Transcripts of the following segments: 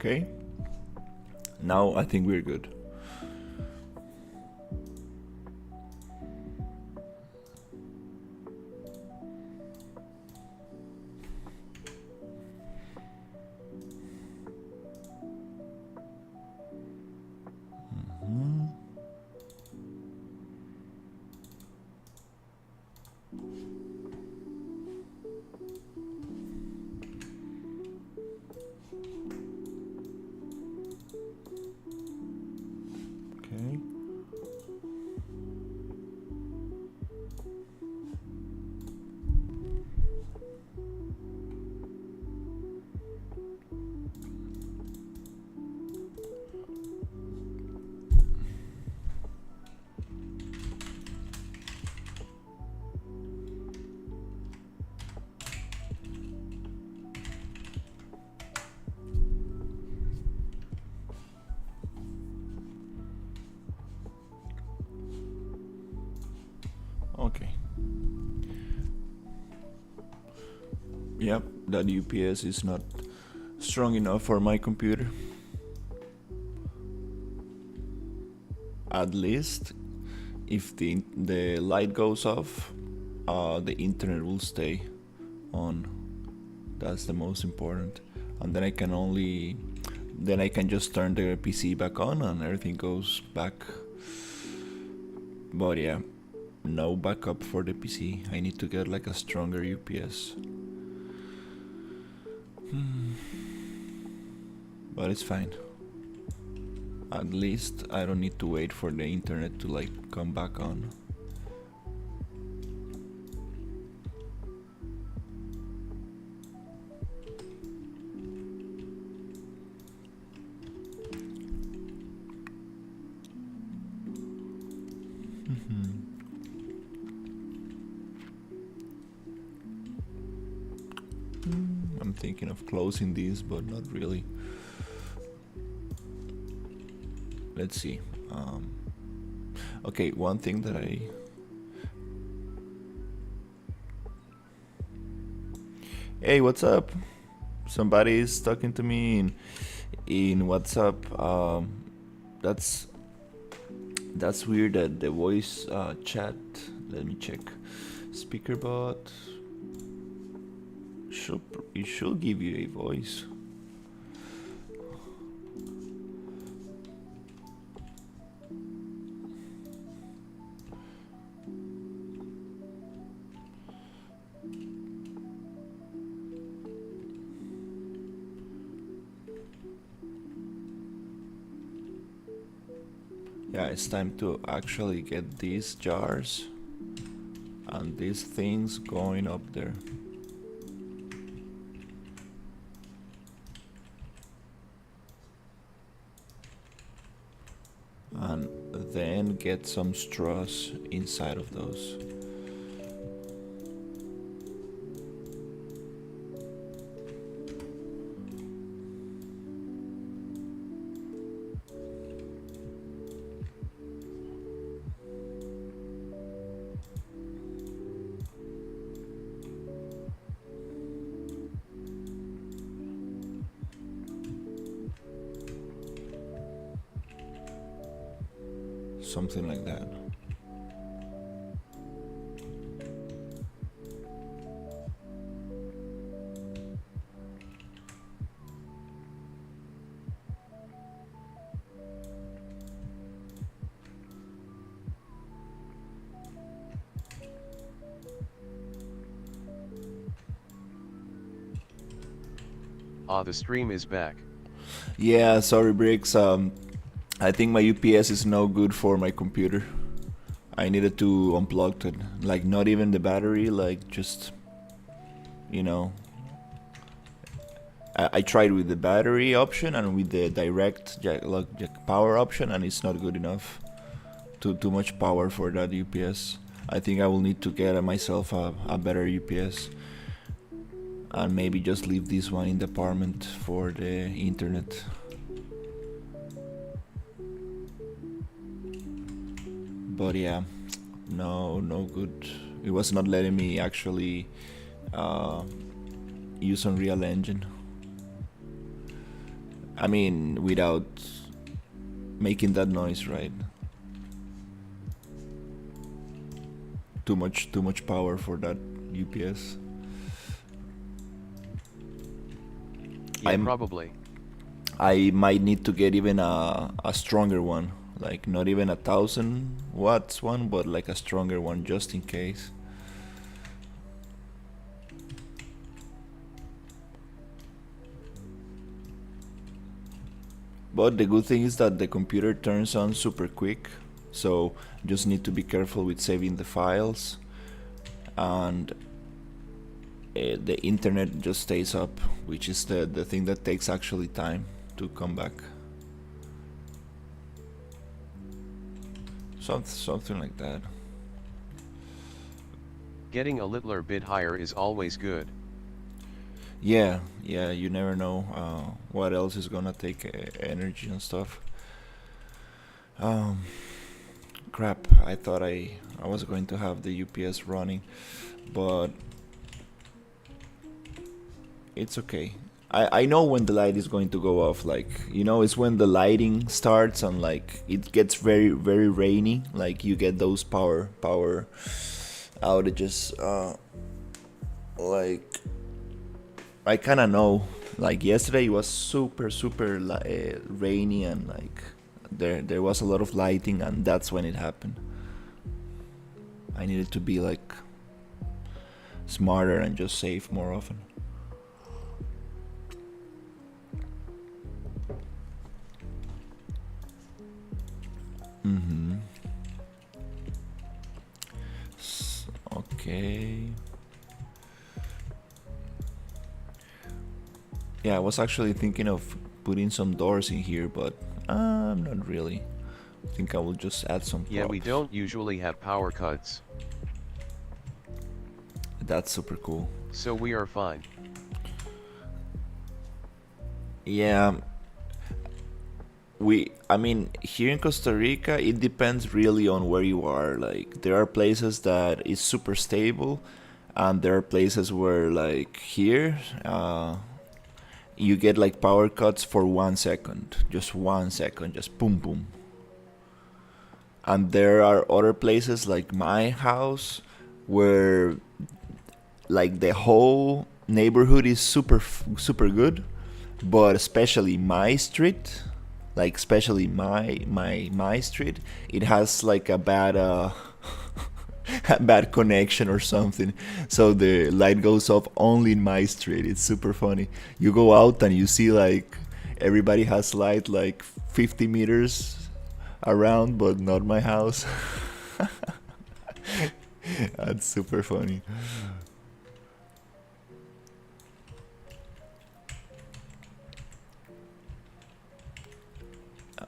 Okay, now I think we're good. Okay. Okay. Yep, that UPS is not strong enough for my computer. At least if the light goes off, the internet will stay on. That's the most important. And then I can just turn the PC back on and everything goes back. But yeah, no backup for the PC. I need to get like a stronger UPS. But it's fine. At least I don't need to wait for the internet to like come back on. I'm thinking of closing this, but not really. Let's see. Okay, one thing that Hey, what's up? Somebody is talking to me in WhatsApp. That's weird that the voice chat. Let me check. Speaker bot. It should give you a voice. Yeah, it's time to actually get these jars and these things going up there. And then get some straws inside of those. Something like that. The stream is back. Yeah, sorry, Bricks. I think my UPS is no good for my computer. I needed to unplug it. Like, not even the battery, like, just, you know. I tried with the battery option and with the direct jack power option, and it's not good enough. Too much power for that UPS. I think I will need to get myself a better UPS. And maybe just leave this one in the apartment for the internet. But yeah, no good. It was not letting me actually use Unreal Engine. I mean, without making that noise, right? Too much power for that UPS. Yeah, probably. I might need to get even a stronger one, like not even 1,000 watts one, but like a stronger one just in case. But the good thing is that the computer turns on super quick, so just need to be careful with saving the files, and the internet just stays up, which is the thing that takes actually time to come back. Something like that. Getting a little bit higher is always good. Yeah, you never know what else is gonna take energy and stuff. Um, Crap, I thought I was going to have the UPS running, but it's okay. I know when the light is going to go off, like, it's when the lighting starts and like it gets very very rainy, like you get those power outages. Like, I kind of know. Like yesterday, it was super rainy, and like there was a lot of lighting, and that's when it happened. I needed to be like smarter and just save more often. Mm-hmm. Okay. Yeah, I was actually thinking of putting some doors in here, but not really. I think I will just add some Yeah, we props. don't usually have power cuts, That's super cool. so we are fine. Yeah, I mean, here in Costa Rica, it depends really on where you are. Like, there are places that is super stable, and there are places where, like, here, you get like power cuts for 1 second, just 1 second, just boom boom. And there are other places like my house where like the whole neighborhood is super good, but especially my street, like especially my street, it has like a bad a bad connection or something, so the light goes off only in my street. It's super funny. You go out and you see like everybody has light like 50 meters around, but not my house. That's super funny.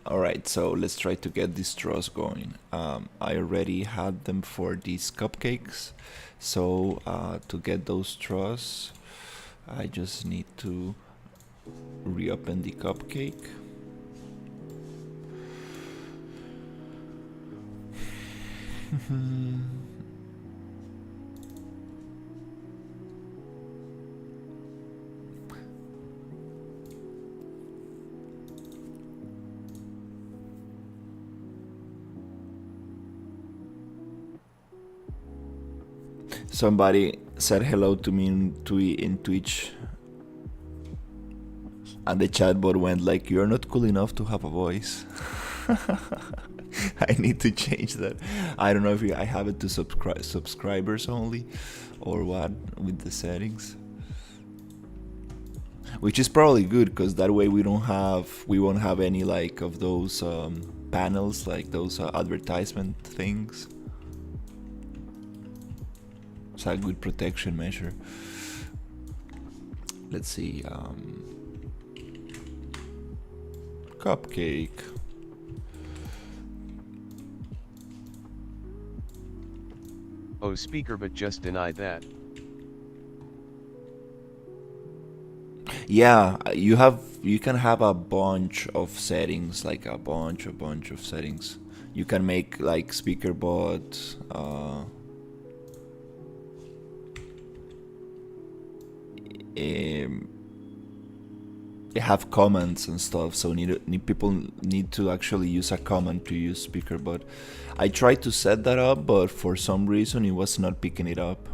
Alright, so let's try to get these straws going. I already had them for these cupcakes, so to get those straws, I just need to reopen the cupcake. Somebody said hello to me in Twitch, and the chatbot went like, "You're not cool enough to have a voice." I need to change that. I don't know if I have it to subscribers only, or what with the settings. Which is probably good, because that way we won't have any like of those panels, like those advertisement things. It's a good protection measure. Let's see. Cupcake. Oh, speaker, but just denied that. Yeah, you can have a bunch of settings, like a bunch of settings. You can make like speaker bot. Um, have comments and stuff, so people need to actually use a comment to use speaker. But I tried to set that up, but for some reason it was not picking it up.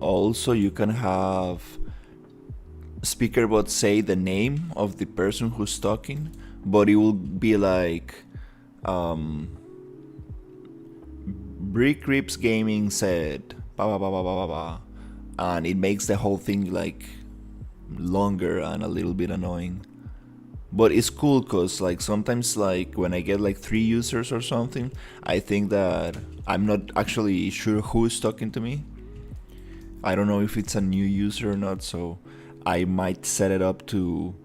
Also, you can have speakerbot say the name of the person who's talking, but it will be like Brick Rips Gaming said ba ba ba ba ba ba ba, and it makes the whole thing like longer and a little bit annoying. But it's cool because like sometimes like when I get like 3 users or something, I think that I'm not actually sure who's talking to me. I don't know if it's a new user or not, so I might set it up to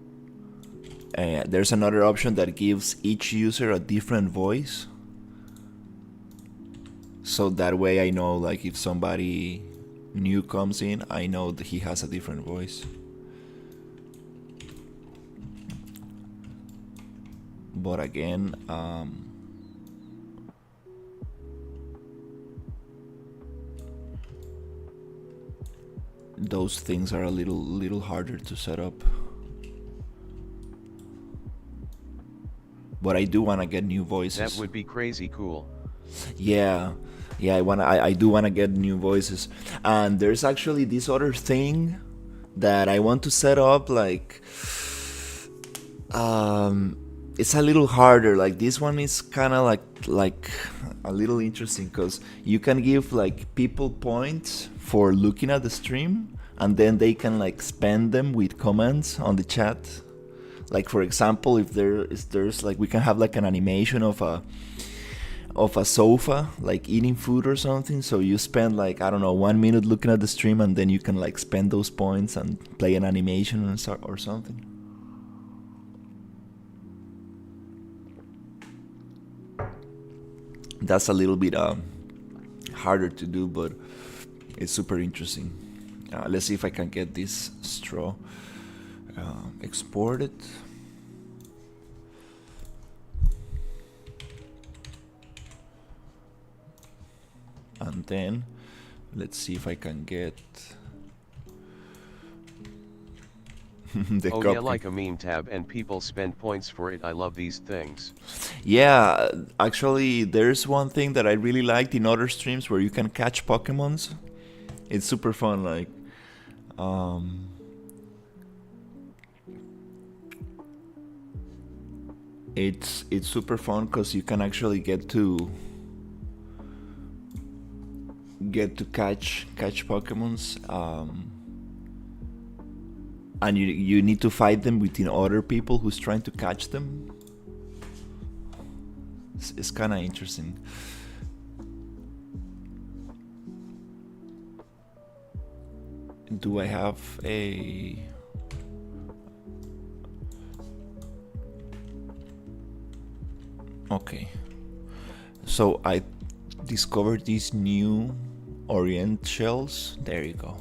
there's another option that gives each user a different voice, so that way I know like if somebody new comes in, I know that he has a different voice. But again, those things are a little harder to set up. But I do want to get new voices. That would be crazy cool. Yeah, I do wanna get new voices, and there's actually this other thing that I want to set up. Like, it's a little harder. Like this one is kind of like a little interesting because you can give like people points for looking at the stream, and then they can like spend them with comments on the chat. Like for example, if there's like we can have like an animation of a sofa like eating food or something, so you spend like I don't know 1 minute looking at the stream, and then you can like spend those points and play an animation or something. That's a little bit harder to do, but it's super interesting. Let's see if I can get this straw exported. And then let's see if I can get the Oh copy. yeah, like a meme tab and people spend points for it. I love these things. Yeah, actually there's one thing that I really liked in other streams where you can catch Pokemons. It's super fun. Like it's super fun because you can actually get to catch Pokemons, and you need to fight them within other people who's trying to catch them. It's kind of interesting. Do I have a... Okay, so I discovered these new Orient shells. There you go.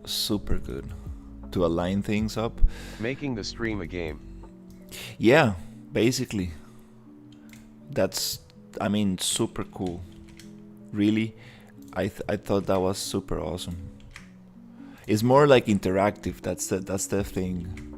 Super good to align things up. Making the stream a game. Yeah, basically. That's, I mean, super cool. Really, I thought that was super awesome. It's more like interactive. That's the thing.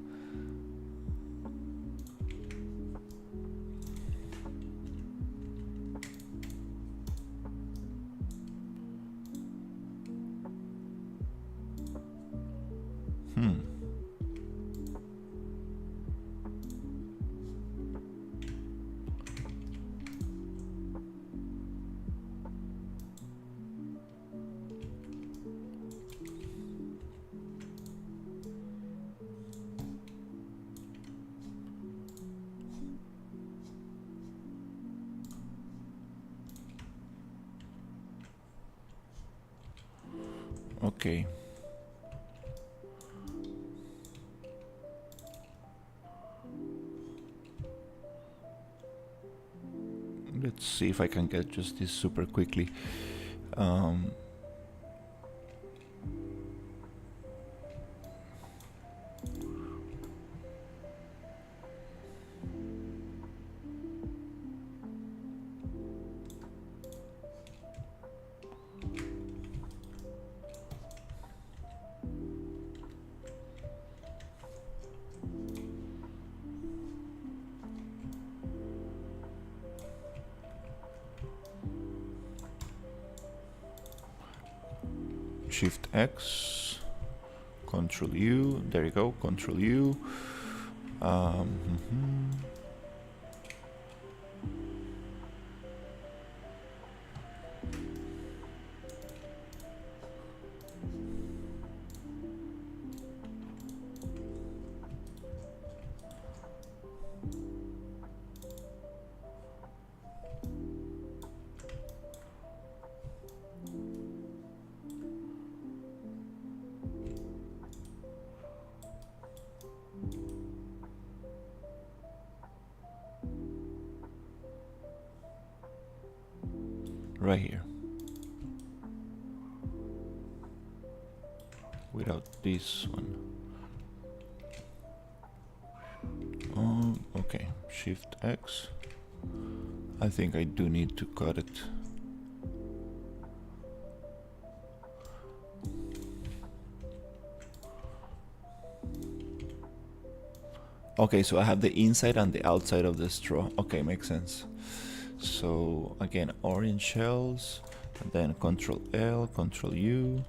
Okay. Let's see if I can get just this super quickly. Shift X, Control U, there you go, Control U. Right here. Without this one. Okay, Shift X. I think I do need to cut it. Okay, so I have the inside and the outside of the straw. Okay, makes sense. So again, orange shells, and then Control L, Control U.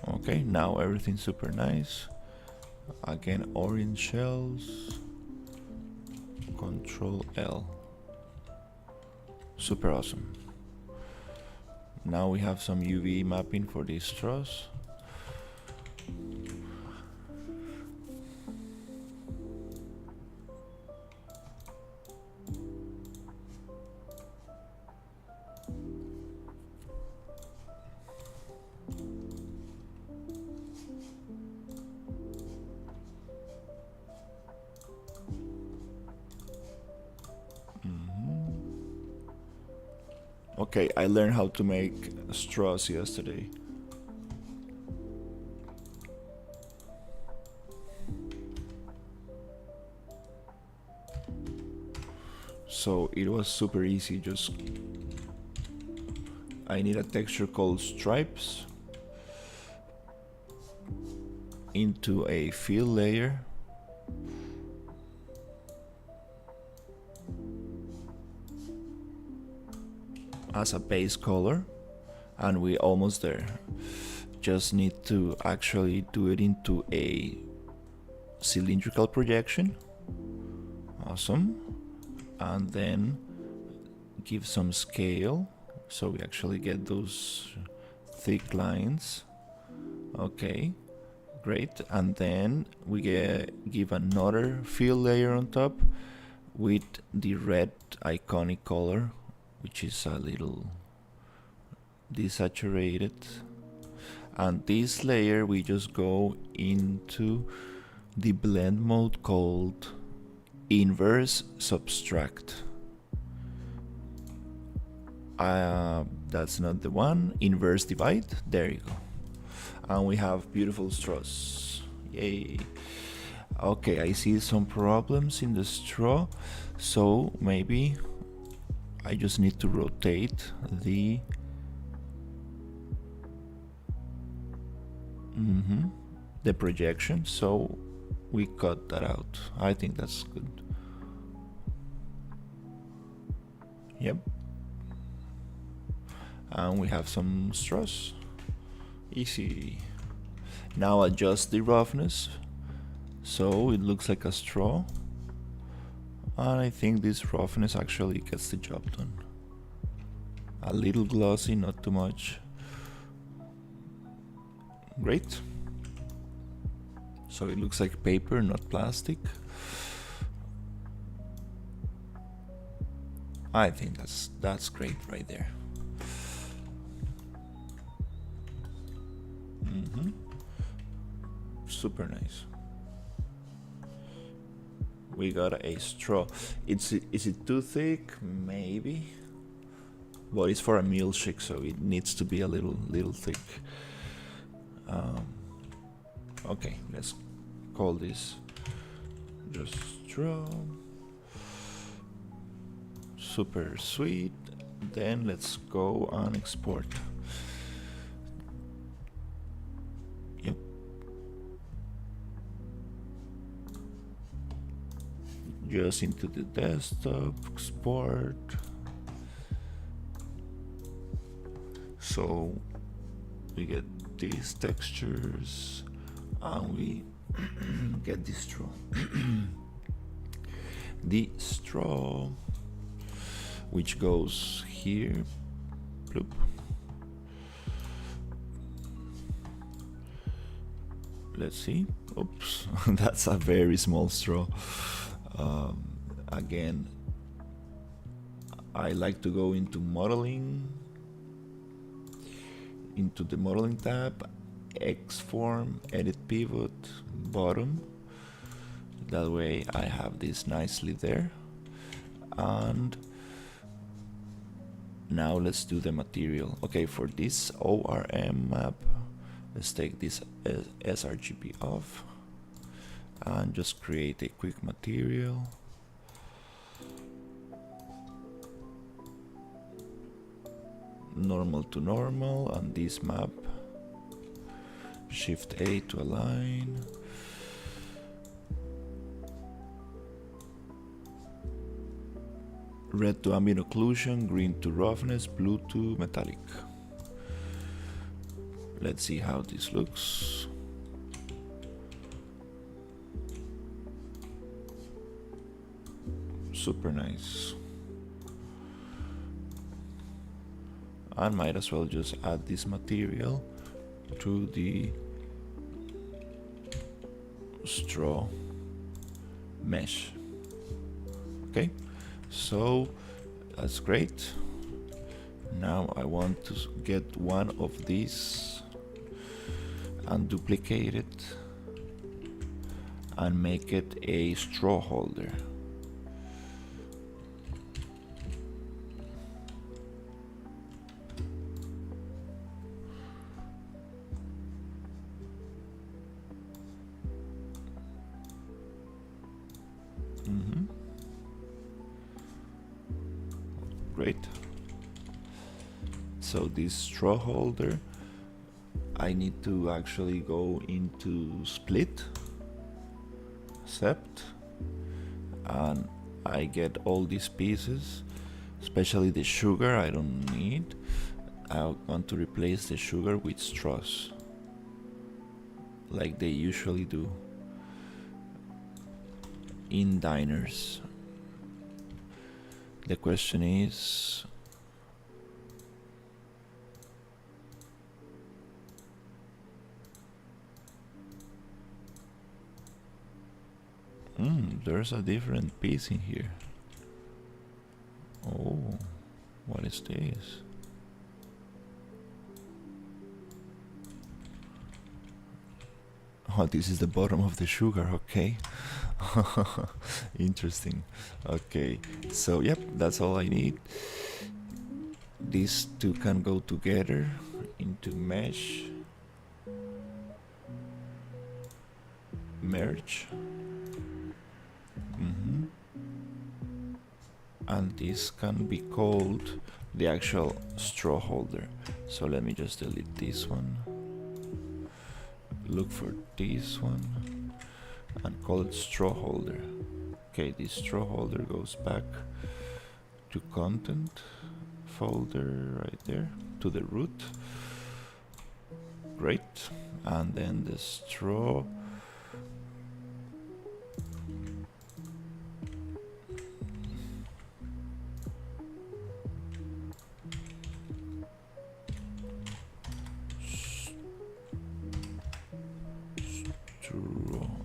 Okay, now everything's super nice. Again, orange shells, Control L. Super awesome. Now we have some UV mapping for these straws. Okay, I learned how to make straws yesterday. So it was super easy, just I need a texture called stripes into a fill layer. As a base color, and we're almost there. Just need to actually do it into a cylindrical projection. Awesome. And then give some scale so we actually get those thick lines. Okay, great. And then we give another fill layer on top with the red iconic color, which is a little desaturated. And this layer we just go into the blend mode called inverse subtract. That's not the one. Inverse divide. There you go. And we have beautiful straws. Yay. Okay, I see some problems in the straw, so maybe I just need to rotate the projection, so we cut that out. I think that's good. Yep. And we have some straws. Easy. Now adjust the roughness so it looks like a straw. And I think this roughness actually gets the job done. A little glossy, not too much. Great. So it looks like paper, not plastic. I think that's great right there. Super nice. We got a straw. Is it too thick? Maybe. But it's for a milkshake, so it needs to be a little thick. Okay, let's call this just straw. Super sweet. Then let's go and export. Yep. Just into the desktop, export. So we get these textures, and we get the straw. The straw, which goes here. Bloop. Let's see. Oops, that's a very small straw. Again, I like to go into modeling, into the modeling tab, X form, edit pivot, bottom. That way I have this nicely there. And now let's do the material. Okay, for this ORM map, let's take this sRGB off and just create a quick material. Normal to normal, and this map, Shift A to align. Red to ambient occlusion, green to roughness, blue to metallic. Let's see how this looks. Super nice. I might as well just add this material to the straw mesh. Okay, so that's great. Now I want to get one of these and duplicate it and make it a straw holder. Great. So this straw holder, I need to actually go into split, accept, and I get all these pieces, especially the sugar I don't need. I want to replace the sugar with straws, like they usually do in diners. The question is, there's a different piece in here. Oh, what is this? Oh, this is the bottom of the sugar, okay. Interesting. Okay, so yep, that's all I need. These two can go together into mesh, merge, and this can be called the actual straw holder. So let me just delete this one, look for this one, and call it straw holder. Okay, this straw holder goes back to content folder right there, to the root. Great. And then the straw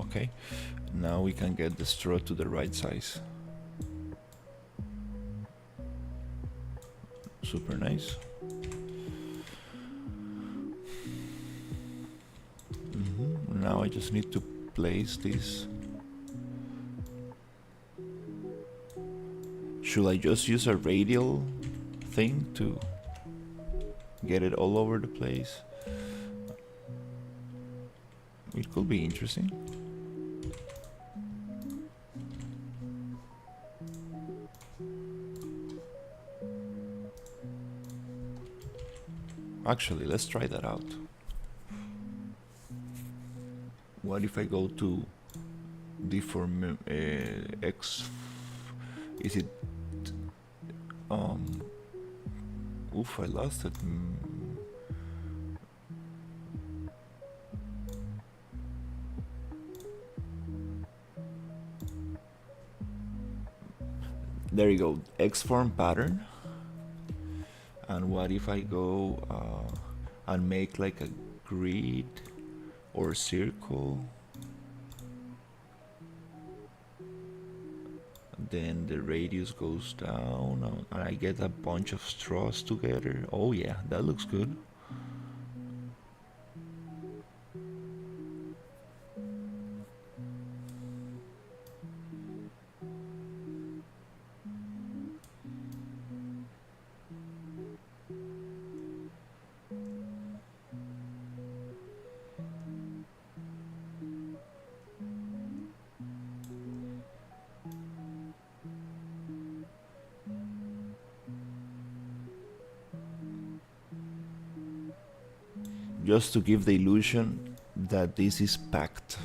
okay, now we can get the straw to the right size. Super nice. Now I just need to place this. Should I just use a radial thing to get it all over the place? It could be interesting. Actually, let's try that out. What if I go to deform X? Is it? Oof! I lost it. There you go, X form pattern. And what if I go and make like a grid or circle? Then the radius goes down and I get a bunch of straws together. Oh yeah, that looks good. Just to give the illusion that this is packed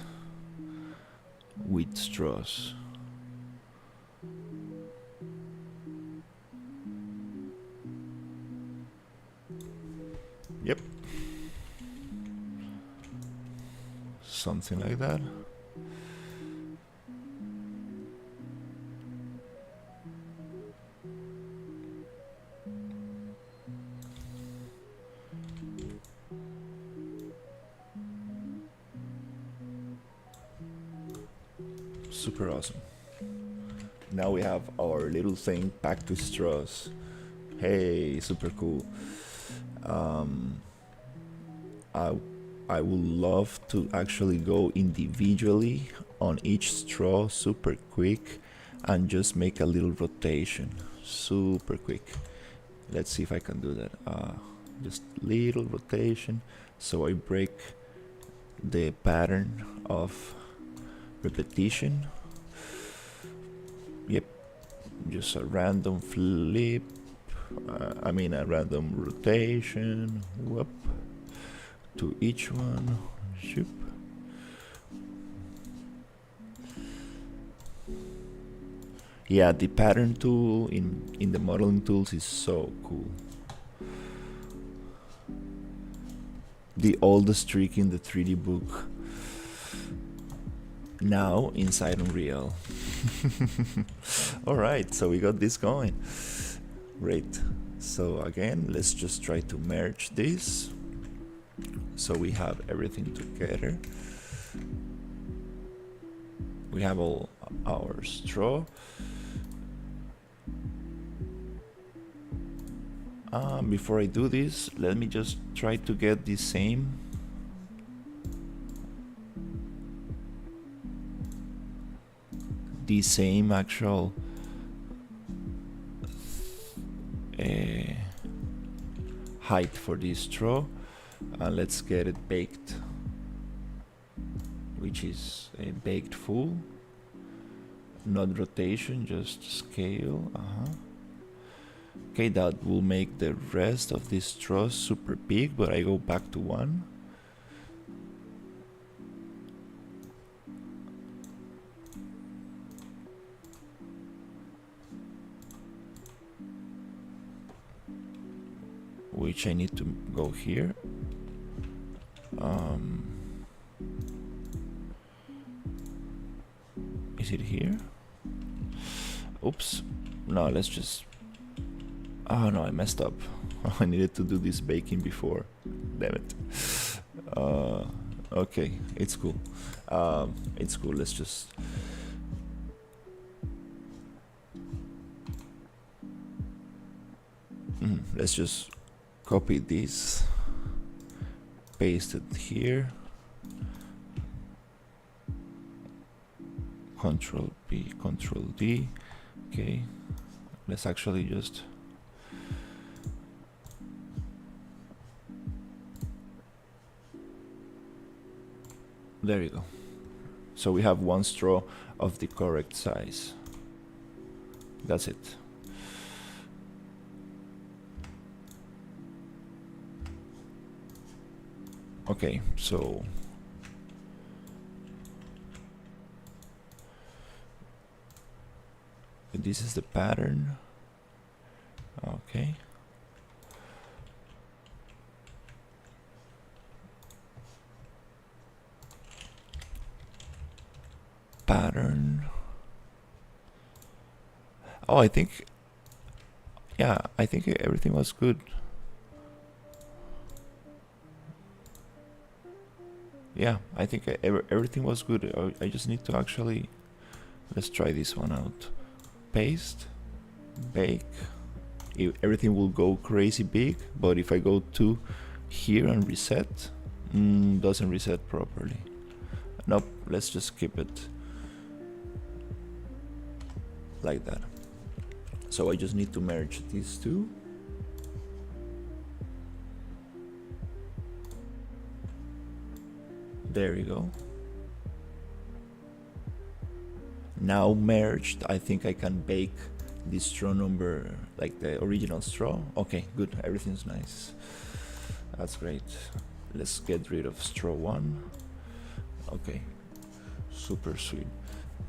with straws. Yep. Something like that. Super awesome. Now we have our little thing packed with straws. Hey, super cool. I I would love to actually go individually on each straw super quick and just make a little rotation super quick. Let's see if I can do that. Just little rotation so I break the pattern of repetition. Yep, just a random flip. I mean a random rotation. Whoop. To each one. Shoop. Yeah, the pattern tool in the modeling tools is so cool. The oldest trick in the 3D book. Now inside Unreal. Alright, so we got this going. Great. So again, let's just try to merge this. So we have everything together. We have all our straw. Before I do this, let me just try to get the same actual height for this straw, and let's get it baked, which is a baked full, not rotation, just scale. Okay, that will make the rest of this straw super big, but I go back to 1. Which I need to go here. Is it here? Oops. No, let's just... Oh no, I messed up. I needed to do this baking before. Damn it. Okay, it's cool. It's cool, let's just... let's just copy this, paste it here, Control P, Control D. Okay, let's actually just there you go. So we have 1 straw of the correct size. That's it. Okay, so this is the pattern. Okay. Pattern. Oh, I think, yeah, I think everything was good. Yeah, I think everything was good. I just need to actually, let's try this one out. Paste, bake. Everything will go crazy big, but if I go to here and reset, doesn't reset properly. Nope, let's just keep it like that. So I just need to merge these two. There you go. Now merged, I think I can bake this straw number, like the original straw. Okay, good, everything's nice. That's great. Let's get rid of straw 1. Okay, super sweet.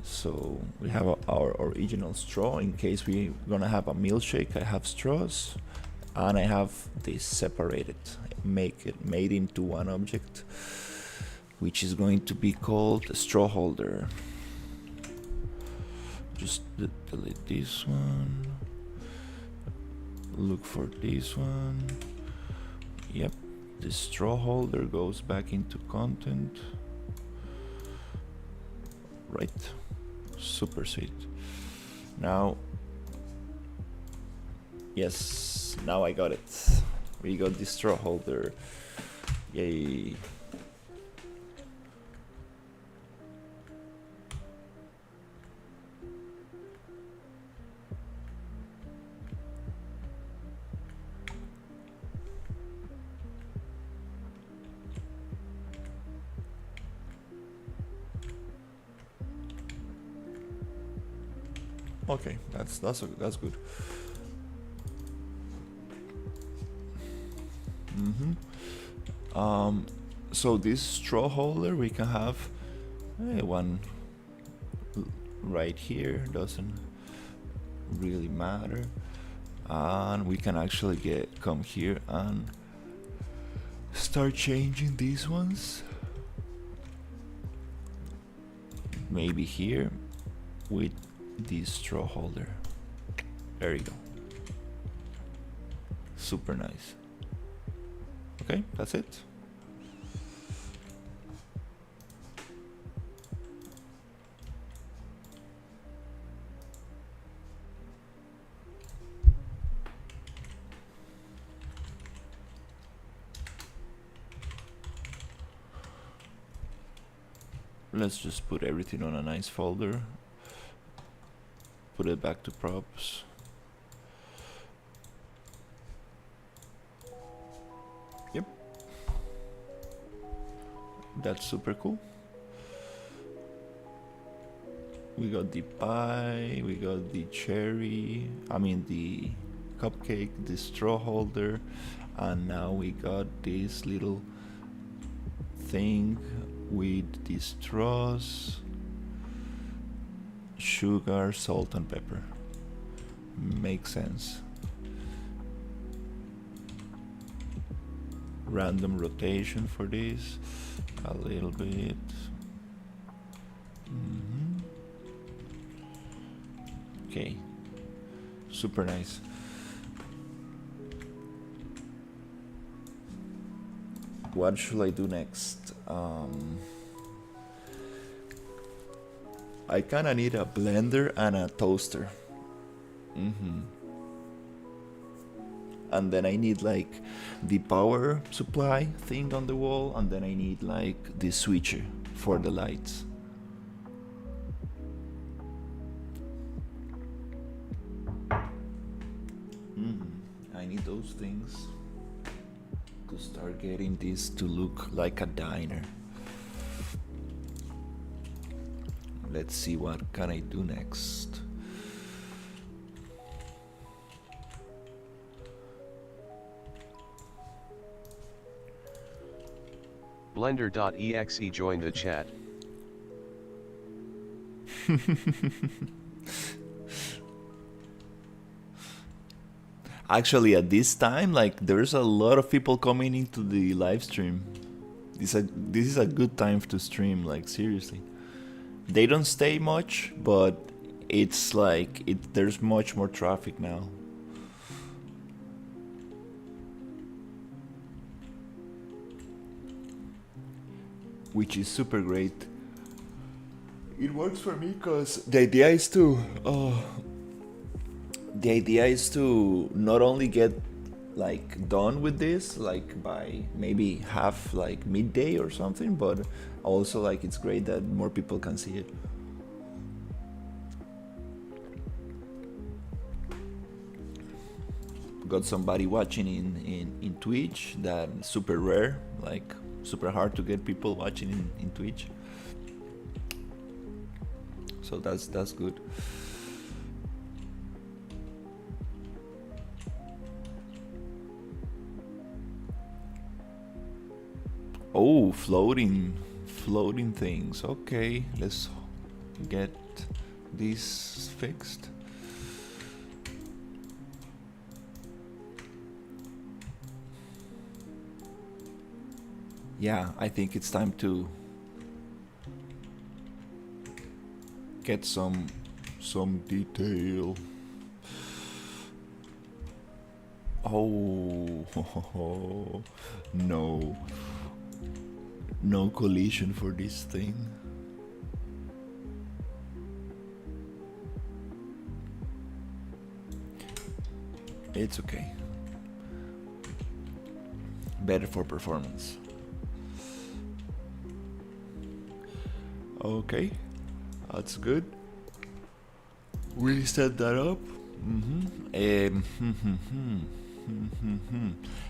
So we have our original straw. In case we're gonna have a milkshake, I have straws, and I have this separated, made into one object, which is going to be called a straw holder. Just delete this one. Look for this one. Yep, the straw holder goes back into content. Right, super sweet. Now, yes, now I got it. We got the straw holder. Yay. Okay, that's good. So this straw holder, we can have one right here, doesn't really matter, and we can actually come here and start changing these ones. Maybe here with this straw holder. There you go. Super nice. Okay, that's it. Let's just put everything on a nice folder. Put it back to props. Yep. That's super cool. We got the pie, we got the cherry, the cupcake, the straw holder, and now we got this little thing with the straws, sugar, salt, and pepper. Makes sense. Random rotation for this, a little bit. Okay, super nice. What should I do next? I kinda need a blender and a toaster. And then I need like the power supply thing on the wall, and then I need like the switcher for the lights. I need those things to start getting this to look like a diner. Let's see what can I do next. Blender.exe joined the chat. Actually, at this time, like, there's a lot of people coming into the live stream. This is a good time to stream, like, seriously. They don't stay much, but it's like there's much more traffic now. Which is super great. It works for me because the idea is to not only get like done with this like by maybe half like midday or something, but also like it's great that more people can see it. Got somebody watching in Twitch. That's super rare, like super hard to get people watching in Twitch. So that's good. Oh, floating things. Okay, let's get this fixed. Yeah, I think it's time to get some detail. Oh, no. No collision for this thing. It's okay. Better for performance. Okay, that's good. We set that up.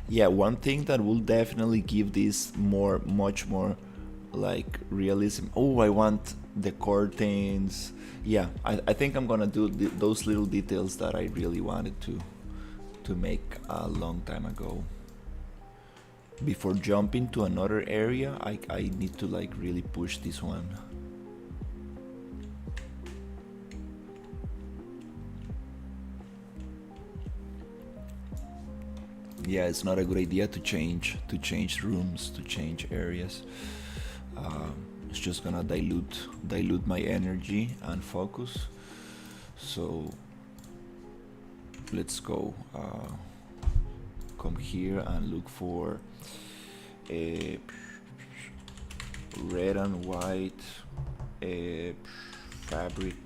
Yeah, one thing that will definitely give this much more like realism. Oh, I want the curtains. Yeah, I think I'm gonna do those little details that I really wanted to make a long time ago. Before jumping to another area, I need to like really push this one. Yeah, it's not a good idea to change rooms, to change areas. It's just gonna dilute my energy and focus. So let's go. Come here and look for a red and white fabric.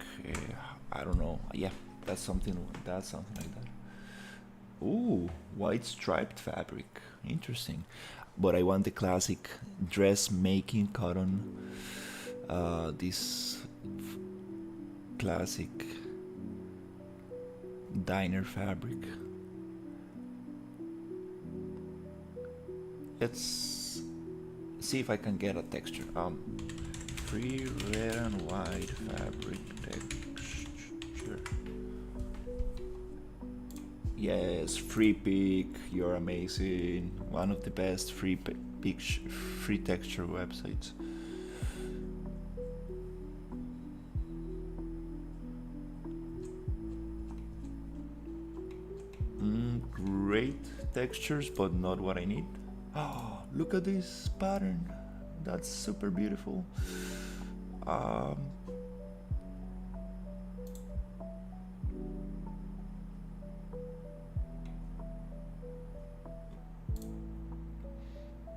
I don't know. Yeah, that's something like that. Ooh, white striped fabric. Interesting. But I want the classic dressmaking cotton. This classic diner fabric. Let's see if I can get a texture. Free red and white fabric texture. Yes, free pick. You're amazing. One of the best free texture websites. Great textures, but not what I need. Oh, look at this pattern. That's super beautiful.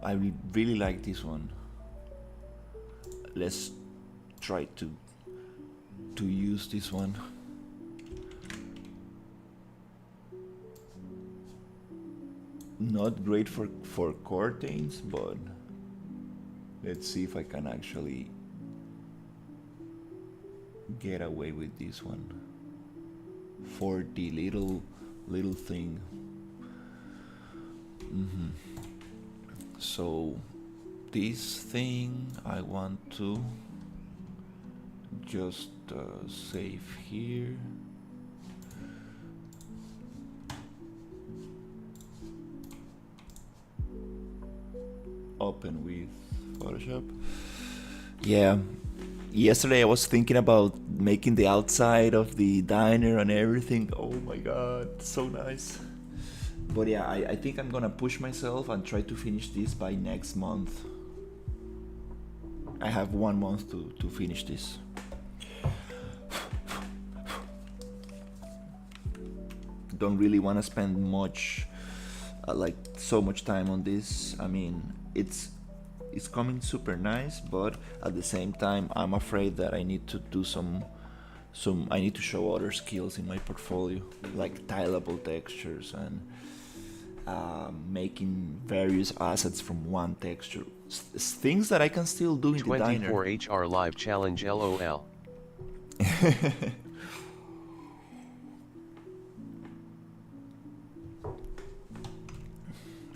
I really like this one. Let's try to use this one. Not great for curtains, but let's see if I can actually get away with this one for the little thing. So this thing I want to just save here. Open with Photoshop. Yeah, yesterday I was thinking about making the outside of the diner and everything. Oh my god, so nice. But yeah, I think I'm gonna push myself and try to finish this by next month. I have 1 month to finish this. don't really want to spend much, like so much time on this. I mean, it's coming super nice, but at the same time, I'm afraid that I need to do some I need to show other skills in my portfolio, like tileable textures and making various assets from one texture. Things that I can still do in the diner. 24HR Live Challenge LOL.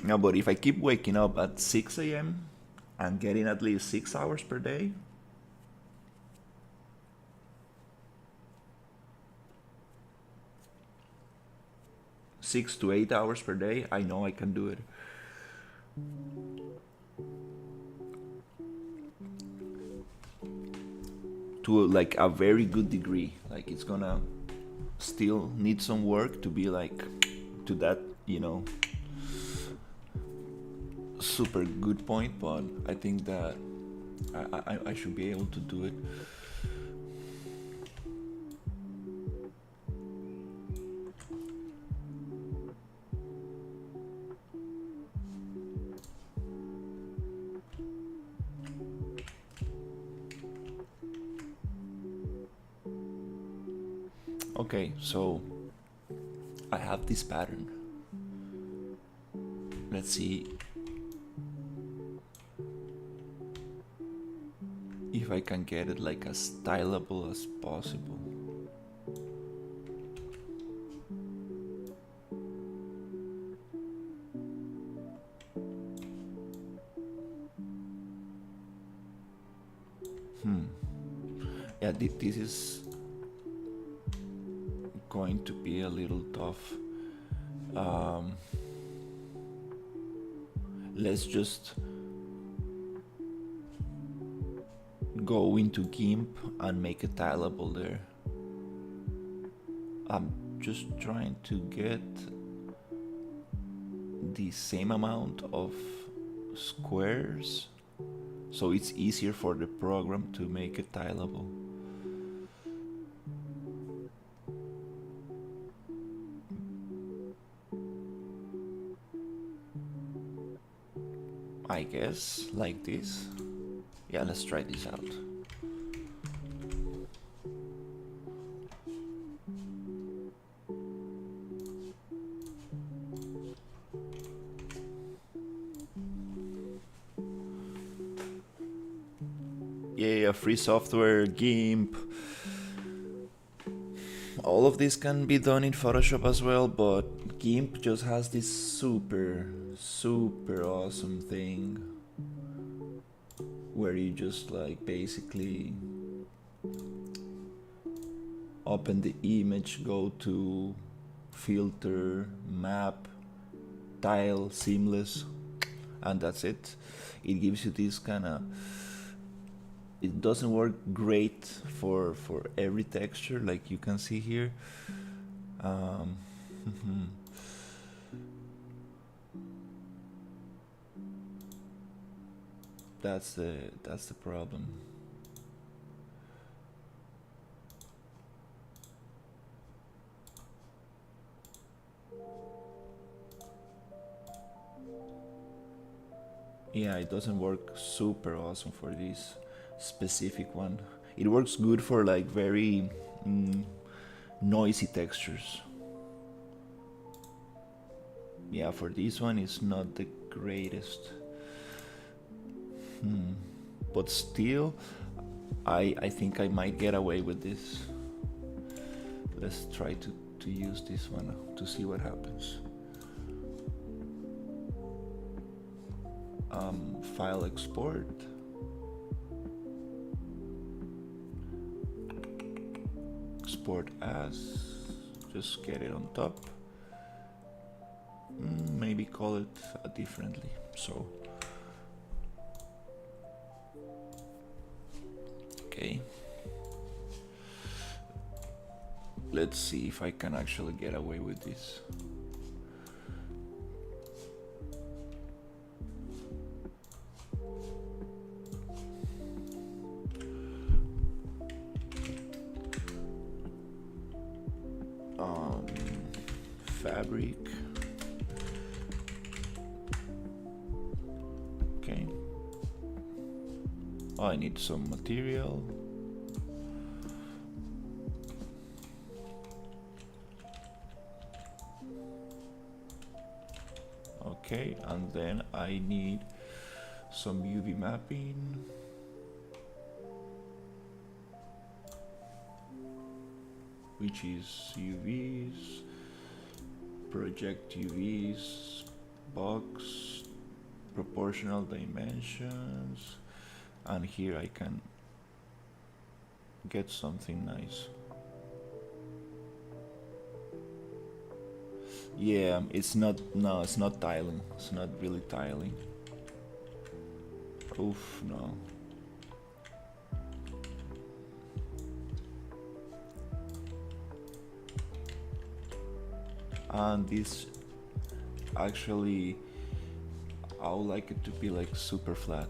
No, but if I keep waking up at 6 a.m. and getting at least 6 hours per day, 6 to 8 hours per day, I know I can do it. To like a very good degree. Like it's gonna still need some work to be like to that, super good point, but I think that I should be able to do it. Okay, so I have this pattern. Let's see if I can get it like as styleable as possible. Yeah, this is going to be a little tough. Let's just go into GIMP and make a tileable there. I'm just trying to get the same amount of squares so it's easier for the program to make it tileable. I guess like this. Yeah, let's try this out. Yeah, free software, GIMP. All of this can be done in Photoshop as well, but GIMP just has this super awesome thing where you just like basically open the image, go to filter, map, tile, seamless, and that's it. It gives you this kind of, it doesn't work great for every texture like you can see here. That's the problem. Yeah, it doesn't work super awesome for this specific one. It works good for like very noisy textures. Yeah, for this one it's not the greatest. But still, I think I might get away with this. Let's try to use this one to see what happens. File export. Export as, just get it on top. Maybe call it differently. So, okay. Let's see if I can actually get away with this. fabric. Okay. Oh, I need some material. Okay, and then I need some UV mapping. Which is UVs, project UVs, box, proportional dimensions, and here I can get something nice. Yeah, it's not, no, it's not tiling. It's not really tiling. Oof, no. And this actually, I would like it to be like super flat.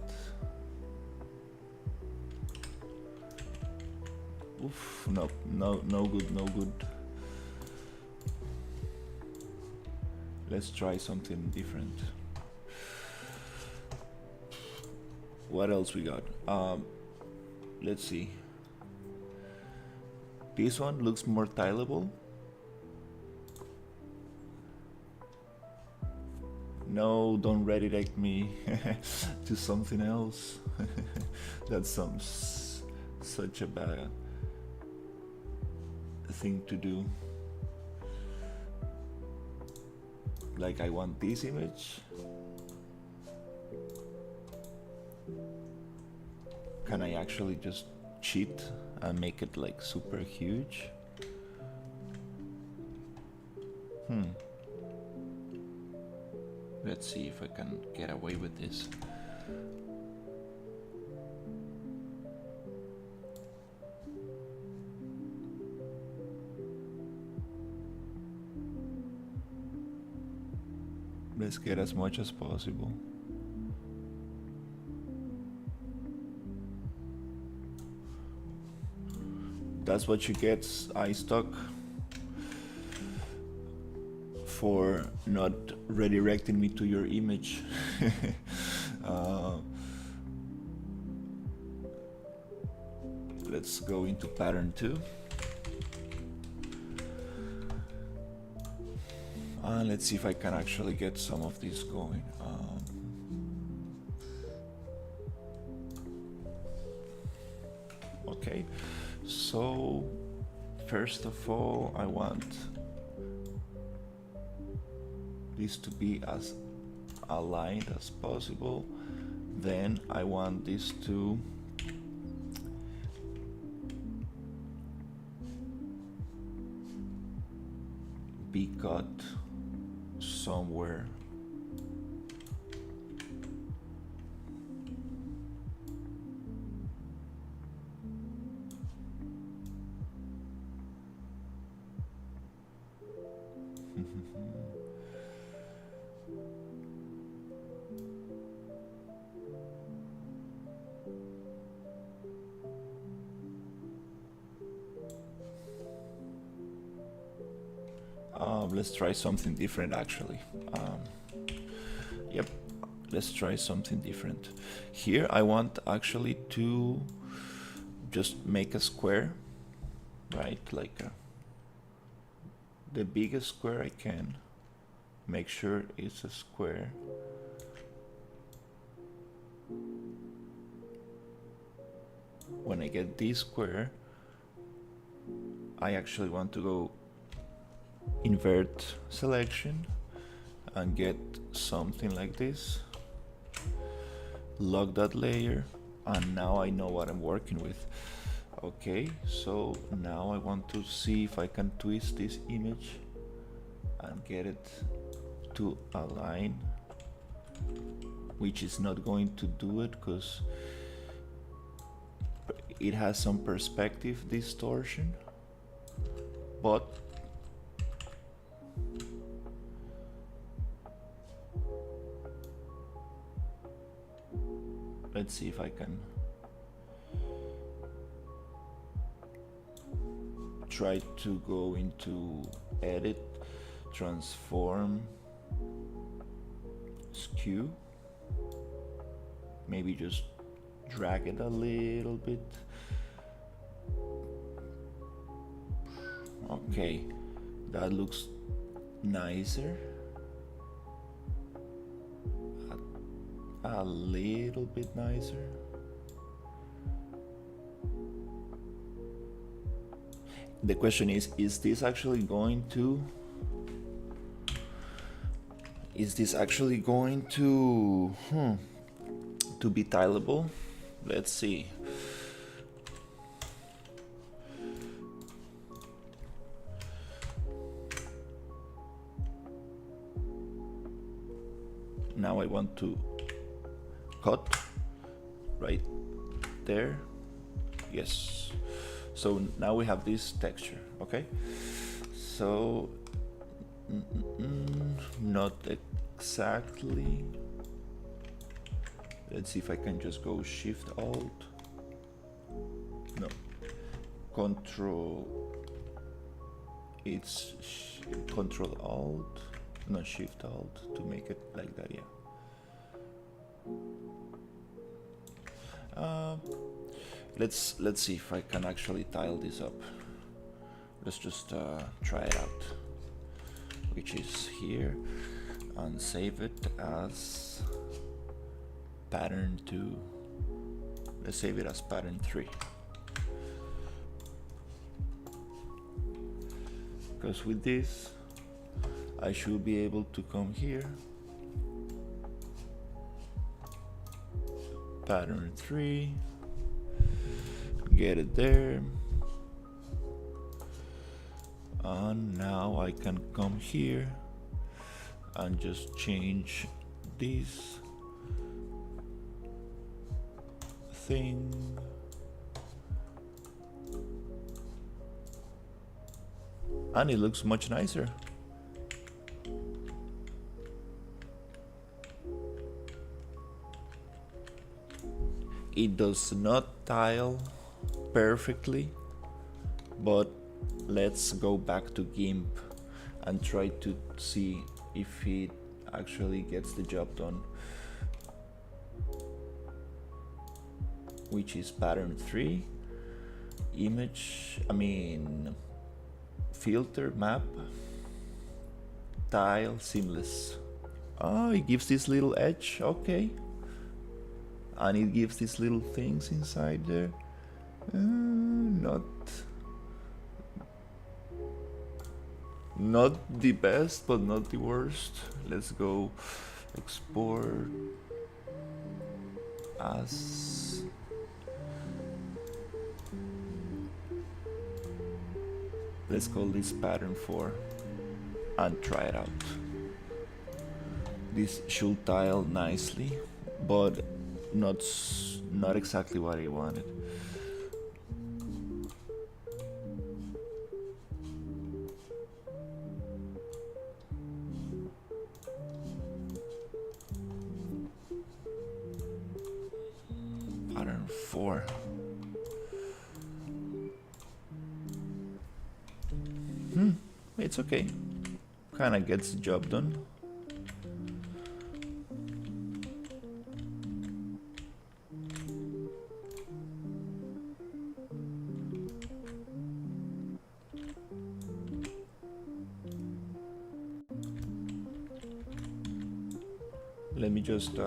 Oof, no, no good, no good. Let's try something different. What else we got? Let's see. This one looks more tileable. No, don't redirect me to something else. That sounds such a bad thing to do. Like, I want this image. Can I actually just cheat and make it like super huge? Let's see if I can get away with this. Let's get as much as possible. That's what you get, iStock, for not redirecting me to your image. Let's go into pattern 2. Let's see if I can actually get some of this going. Okay, so first of all, I want this to be as aligned as possible. Then I want this to be cut somewhere. Let's try something different actually. Yep, let's try something different. Here I want actually to just make a square, right? Like the biggest square I can. Make sure it's a square. When I get this square, I actually want to go invert selection and get something like this. Lock that layer, and now I know what I'm working with. Okay, so now I want to see if I can twist this image and get it to align, which is not going to do it because it has some perspective distortion, but let's see if I can try to go into edit transform skew. Maybe just drag it a little bit. Okay, that looks nicer. A little bit nicer. The question is this actually going to to be tileable? Let's see. Now I want to cut right there. Yes. So now we have this texture, okay? So not exactly. Let's see if I can just go Shift Alt. No. Control. It's Control Alt. No, Shift Alt to make it like that. Yeah. Let's see if I can actually tile this up. Let's just try it out, which is here, and save it as pattern 2. Let's save it as pattern 3, because with this I should be able to come here, pattern 3, get it there, and now I can come here and just change this thing. And it looks much nicer. It does not tile perfectly, but let's go back to GIMP and try to see if it actually gets the job done, which is pattern 3, filter, map, tile, seamless. Oh, it gives this little edge, okay. And it gives these little things inside there. Not the best, but not the worst. Let's go export as let's call this pattern 4 and try it out. This should tile nicely, but not exactly what I wanted. Pattern 4. It's okay. Kinda gets the job done. Let me just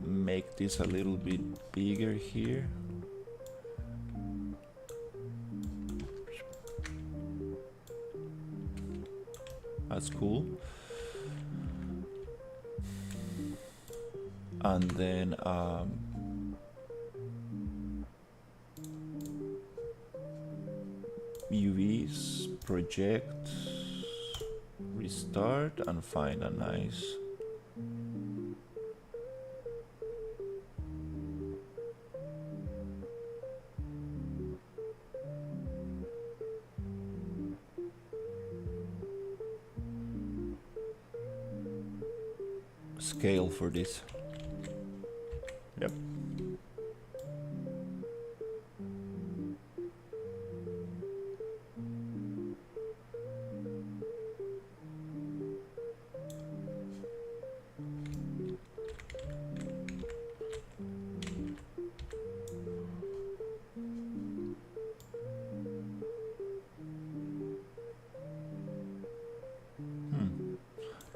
make this a little bit bigger here. That's cool. And then UVs, project, restart, and find a nice scale for this. Yep.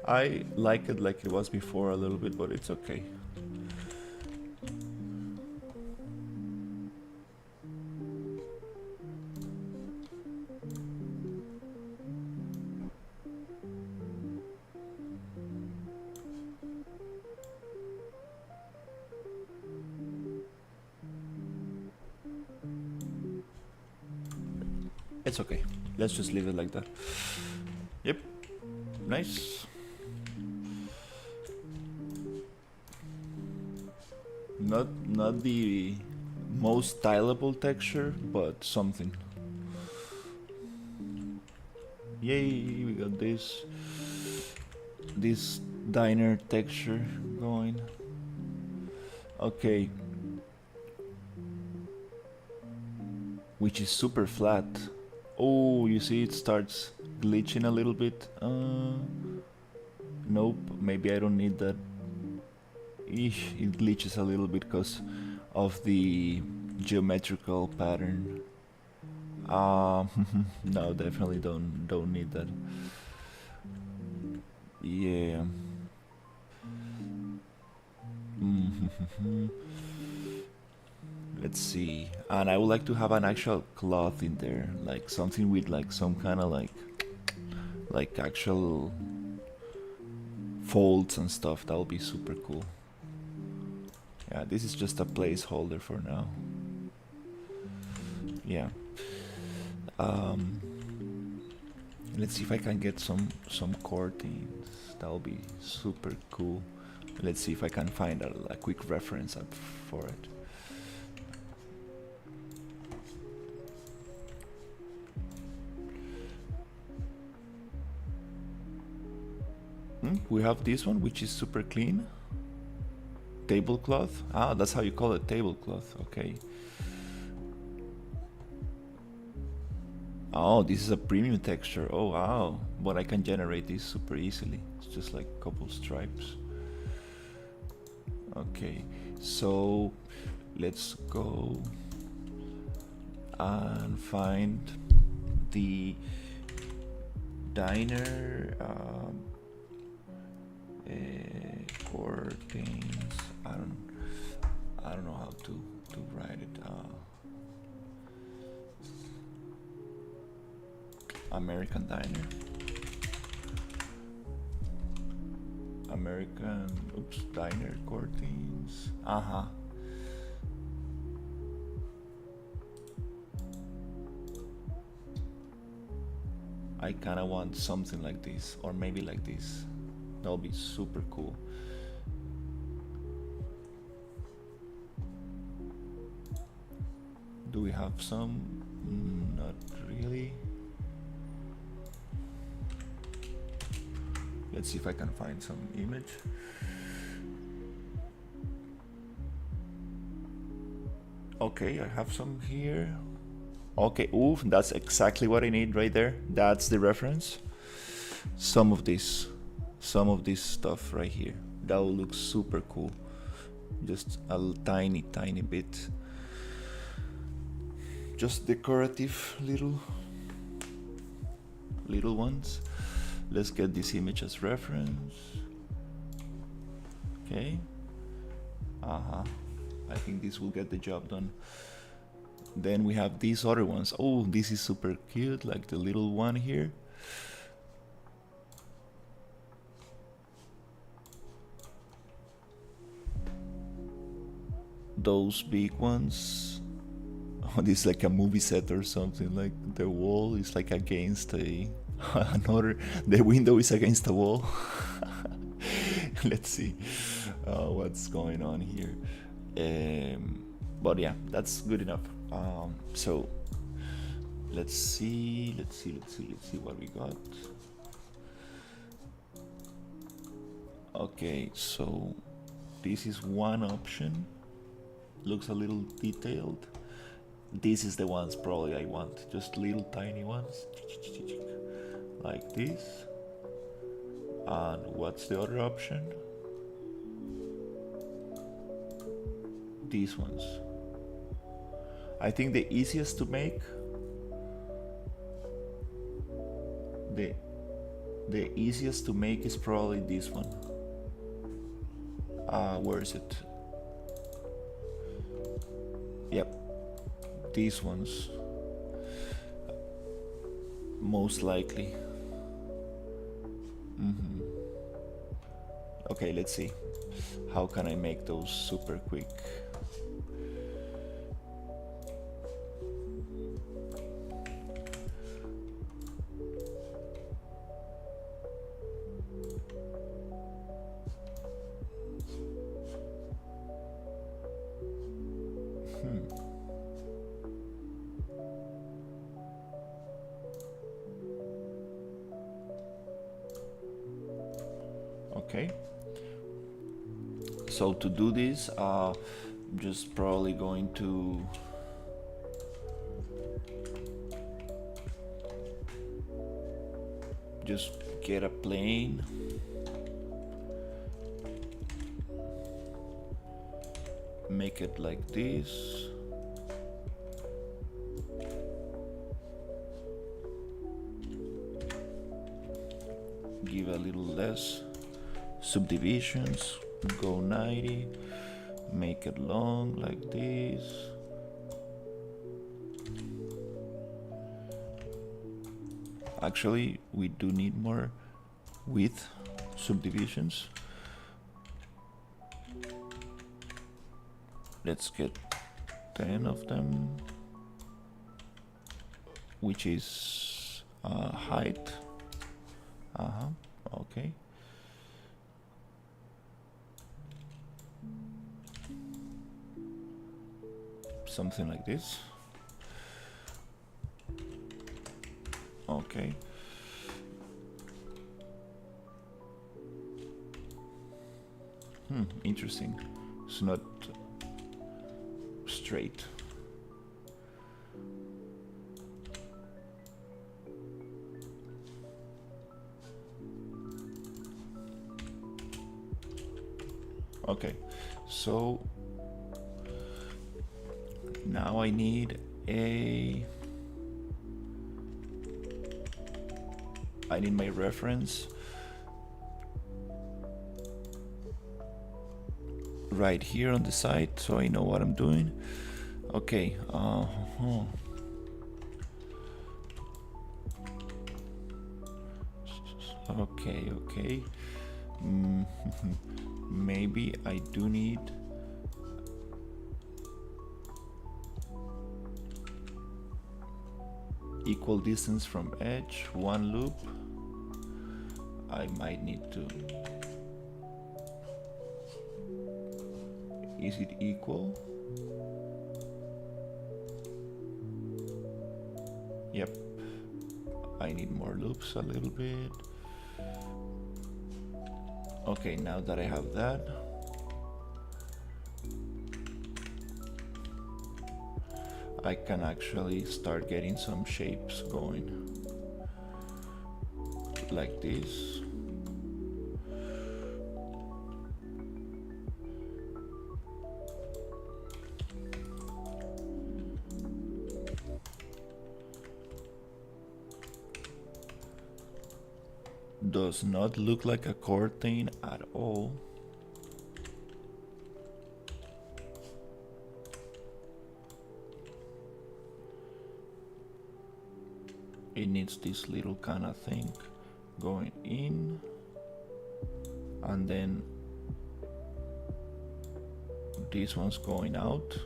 I like it like it was before a little bit, but it's okay. It's okay. Let's just leave it like that. Yep. Nice. Not the most styleable texture, but something. Yay, we got this diner texture going. Okay. Which is super flat. Oh, you see it starts glitching a little bit. Nope, maybe I don't need that. Eesh, it glitches a little bit because of the geometrical pattern. No, definitely don't need that. Yeah. Let's see. And I would like to have an actual cloth in there, like something with like some kind of like actual folds and stuff. That would be super cool. Yeah, this is just a placeholder for now. Yeah. Let's see if I can get some curtains. That'll be super cool. Let's see if I can find a quick reference up for it. We have this one, which is super clean. Tablecloth. Ah, that's how you call it, tablecloth. Okay. Oh, this is a premium texture. Oh, wow. But I can generate this super easily. It's just like a couple stripes. Okay, so let's go and find the diner curtains. I don't know how to write it. American diner. American, diner curtains. I kinda want something like this, or maybe like this. That'll be super cool. Do we have some? Not really. Let's see if I can find some image. Okay, I have some here. Okay, ooh, that's exactly what I need right there. That's the reference. Some of this stuff right here. That will look super cool. Just a tiny bit. Just decorative little ones. Let's get this image as reference. Okay. I think this will get the job done. Then we have these other ones. Oh, this is super cute, like the little one here. Those big ones. Oh, this is like a movie set or something. Like the wall is like against a another. The window is against the wall. Let's see what's going on here. But yeah, that's good enough. So let's see what we got. Okay, so this is one option. Looks a little detailed. This is the ones probably I want, just little tiny ones, like this. And what's the other option? These ones. I think the easiest to make, The easiest to make is probably this one. Where is it? Yep, these ones. Most likely. Okay, let's see. How can I make those super quick? Okay. So to do this, I'm just probably going to just get a plane. Make it like this. Give a little less subdivisions. Go 90. Make it long like this. Actually, we do need more width subdivisions. Let's get 10 of them, which is height. Okay. Something like this. Okay. Interesting. It's not straight. Okay, so now I need my reference right here on the side, so I know what I'm doing. Okay. Okay. Maybe I do need equal distance from edge, one loop. I might need to. Is it equal? Yep. I need more loops a little bit. Okay, now that I have that, I can actually start getting some shapes going like this. Does not look like a curtain at all. It needs this little kind of thing going in, and then this one's going out.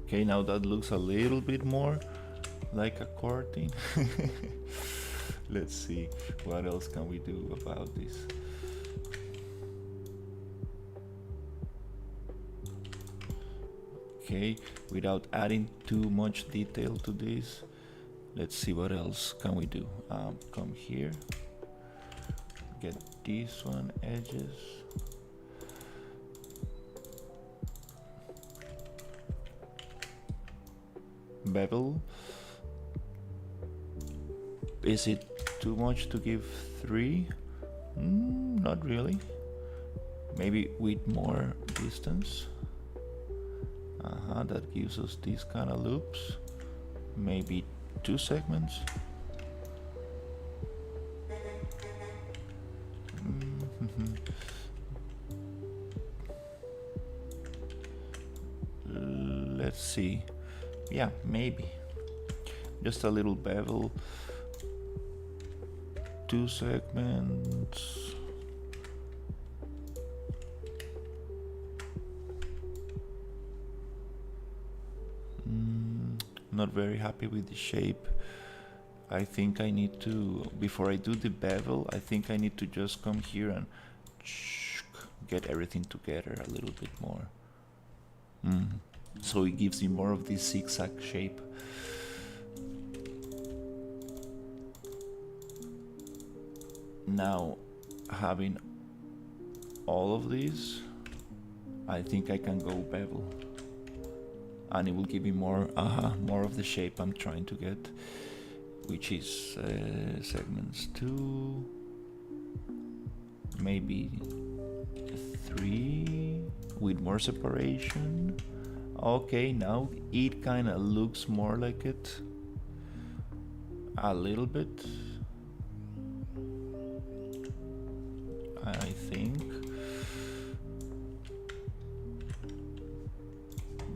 Okay, now that looks a little bit more like a curtain. Let's see, what else can we do about this? Okay, without adding too much detail to this, let's see what else can we do. Come here, get this one, edges. bevel. Is it too much to give 3? Not really. Maybe with more distance. That gives us these kind of loops. Maybe 2 segments. Let's see. Yeah, maybe. Just a little bevel. 2 segments. Not very happy with the shape. I think I need to, before I do the bevel, I think I need to just come here and get everything together a little bit more. So it gives me more of this zigzag shape. Now, having all of these, I think I can go bevel. And it will give me more of the shape I'm trying to get, which is segments 2, maybe 3 with more separation. Okay, now it kind of looks more like it a little bit, I think.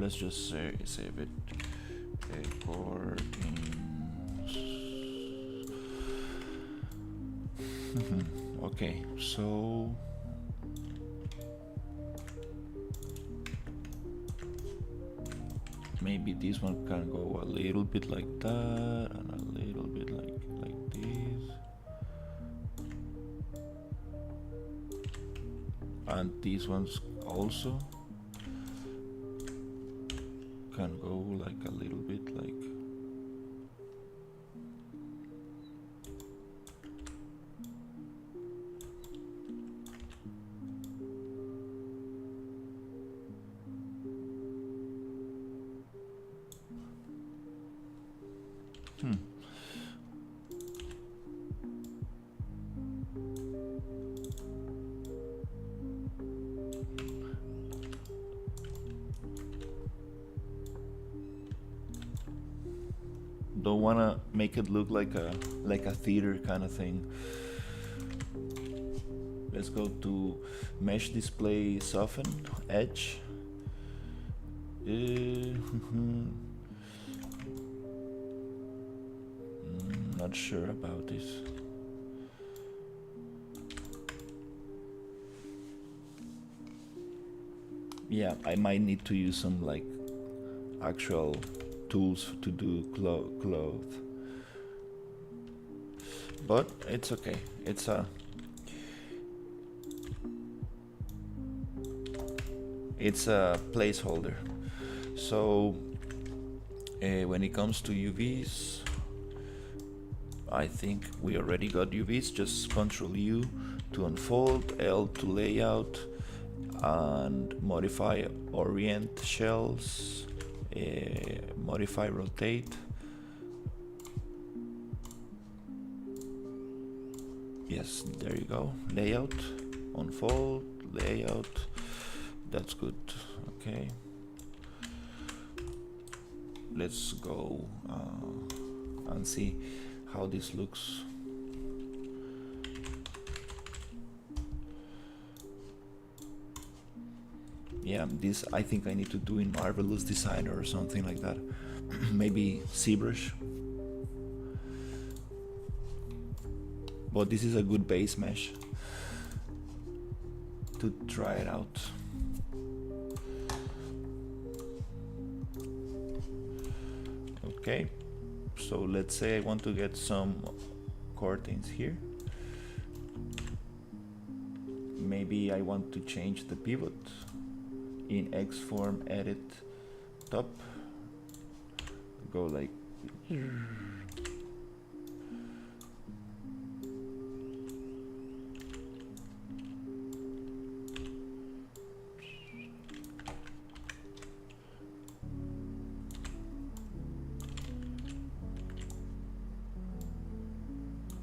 Let's just save it. Okay, so maybe this one can go a little bit like that and a little bit like this. And these ones also can go like a little bit like don't want to make it look like a theater kind of thing. Let's go to mesh display soften edge. Not sure about this. Yeah, I might need to use some like actual tools to do cloth, but it's okay. It's a placeholder. So when it comes to UVs, I think we already got UVs. Just Control U to unfold, L to layout, and modify orient shells, modify rotate. Yes, there you go. Layout, unfold, layout. That's good. Okay. Let's go and see how this looks. Yeah, this I think I need to do in Marvelous Designer or something like that. Maybe ZBrush. But this is a good base mesh to try it out. Okay, so let's say I want to get some curtains here. Maybe I want to change the pivot. In X form, edit top, go like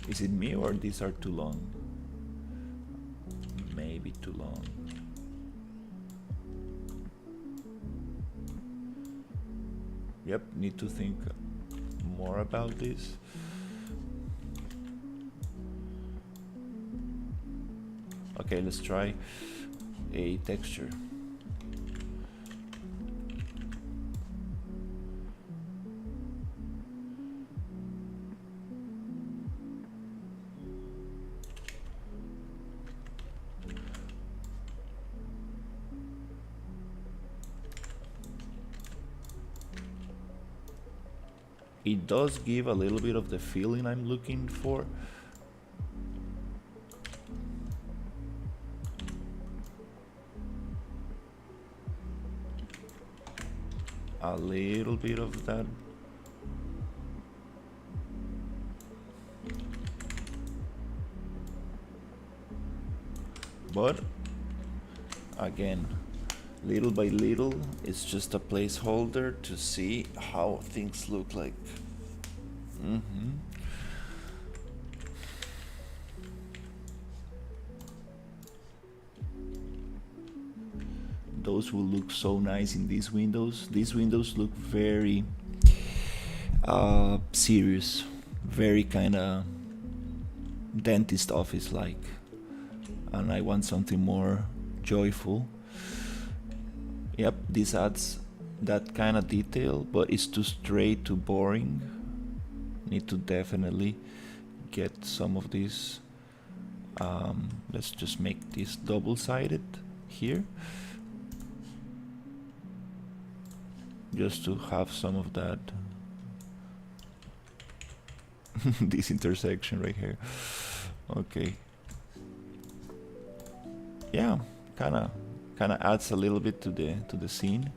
Is it me or these are too long? Maybe too long. Yep, need to think more about this. Okay, let's try a texture. It does give a little bit of the feeling I'm looking for. A little bit of that. But again, little by little, it's just a placeholder to see how things look like. Those will look so nice in these windows. These windows look very serious, very kind of dentist office like, and I want something more joyful. Yep, this adds that kind of detail, but it's too straight, too boring. Need to definitely get some of this. Let's just make this double-sided here, just to have some of that. This intersection right here. Okay. Yeah, kind of adds a little bit to the scene.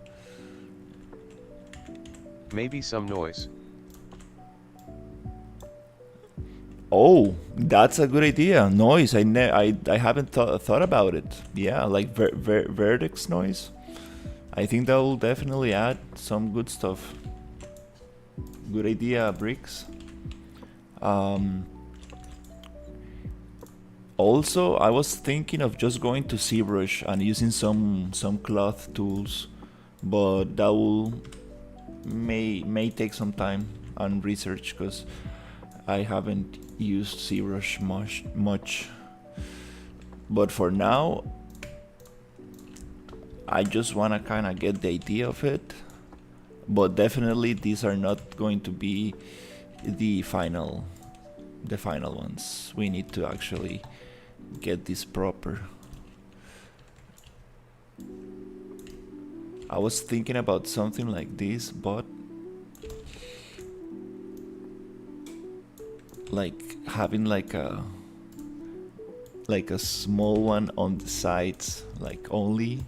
Maybe some noise. Oh, that's a good idea. Noise. I haven't thought about it. Yeah, like vertex noise. I think that will definitely add some good stuff. Good idea, Bricks. Also, I was thinking of just going to ZBrush and using some cloth tools, but that will may take some time and research because I haven't used ZBrush much. But for now, I just wanna kind of get the idea of it. But definitely, these are not going to be the final ones. We need to actually get this proper. I was thinking about something like this, but like having like a small one on the sides, like only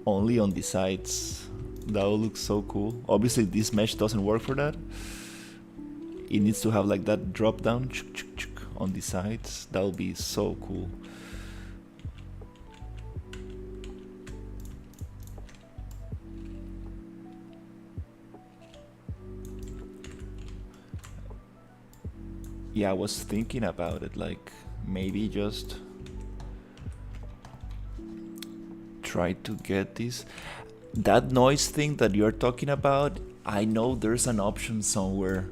on the sides. That would look so cool. Obviously this mesh doesn't work for that. It needs to have like that drop down on the sides. That would be so cool. Yeah, I was thinking about it, like maybe just try to get this. That noise thing that you're talking about, I know there's an option somewhere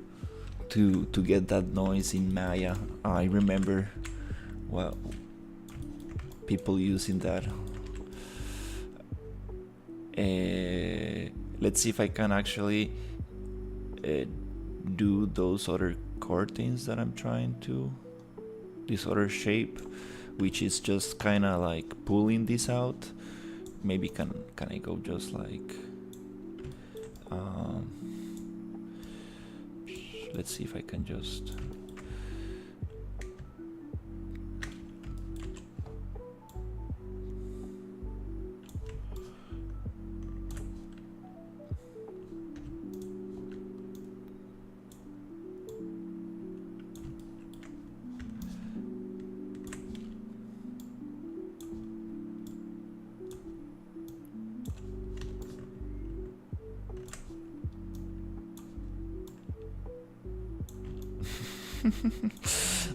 to get that noise in Maya. I remember, well, people using that. Let's see if I can actually do those other curtains that I'm trying to, this other shape, which is just kind of like pulling this out. Maybe can I go just like let's see if I can just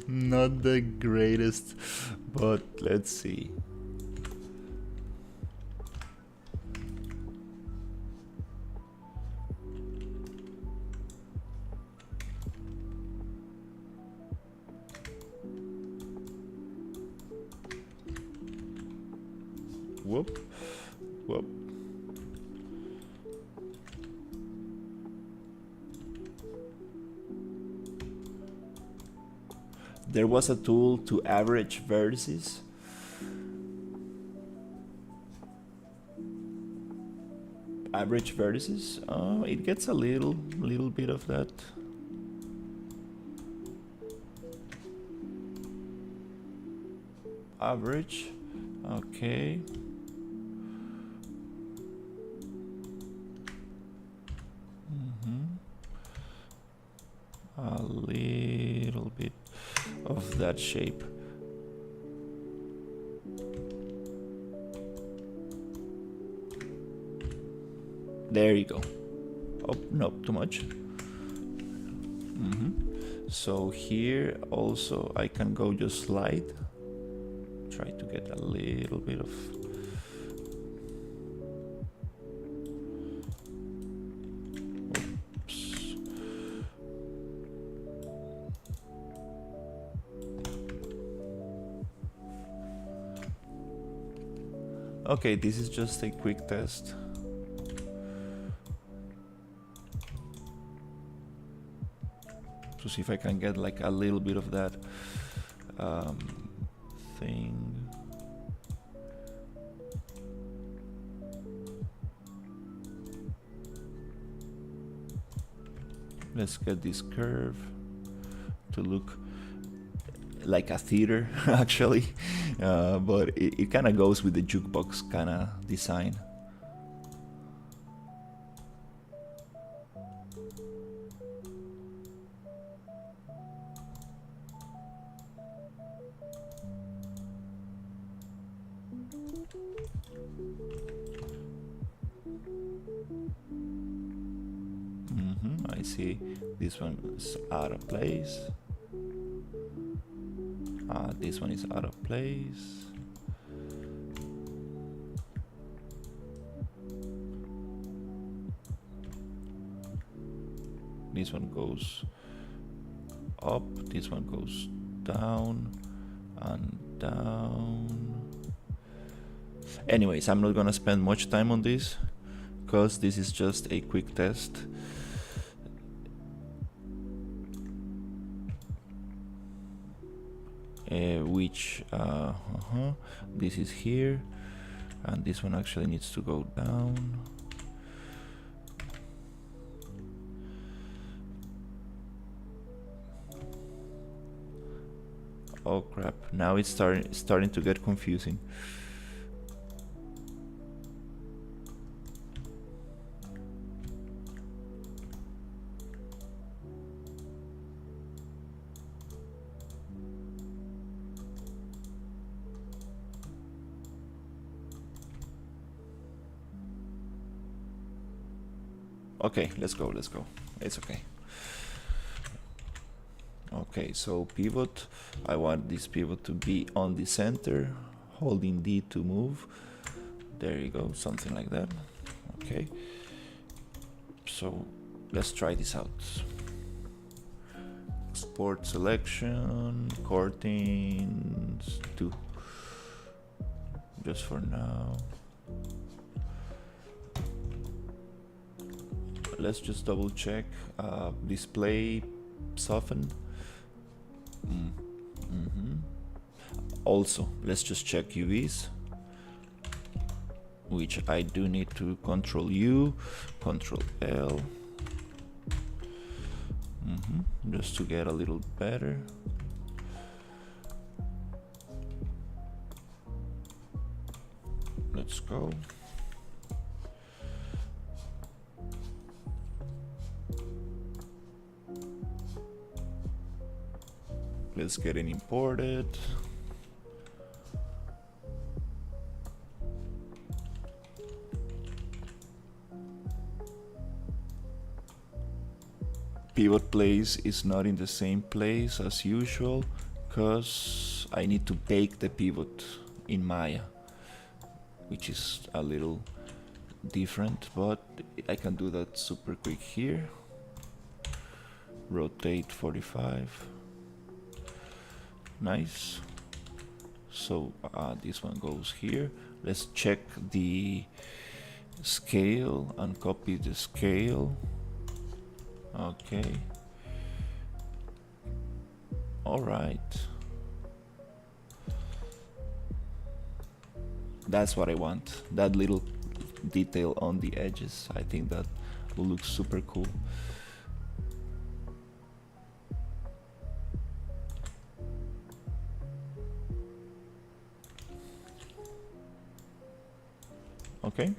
Not the greatest, but let's see. Whoop, whoop. There was a tool to average vertices. Average vertices. It gets a little bit of that. Average. Okay. A little bit of that shape. There you go. Oh, no, too much. So here also I can go just slide. Try to get a little bit of... Oops. Okay, this is just a quick test. To see if I can get like a little bit of that thing. Let's get this curve to look like a theater actually, but it kind of goes with the jukebox kind of design. I see this one is out of place. This one is out of place. This one goes up, this one goes down and down. Anyways, I'm not gonna spend much time on this because this is just a quick test. Which this is here, and this one actually needs to go down. Oh crap, now it's starting to get confusing. Okay, let's go. It's okay. Okay, so pivot. I want this pivot to be on the center, holding D to move. There you go, something like that. Okay. So let's try this out. Export selection, curtains 2. Just for now. Let's just double check. Display soften. Also, let's just check UVs, which I do need to Control U, Control L, just to get a little better. Let's go. Let's get it imported. pivot place is not in the same place as usual, because I need to bake the pivot in Maya, which is a little different, but I can do that super quick here. Rotate 45. Nice. So this one goes here. Let's check the scale and copy the scale. Okay. All right. That's what I want. That little detail on the edges. I think that will look super cool. Okay.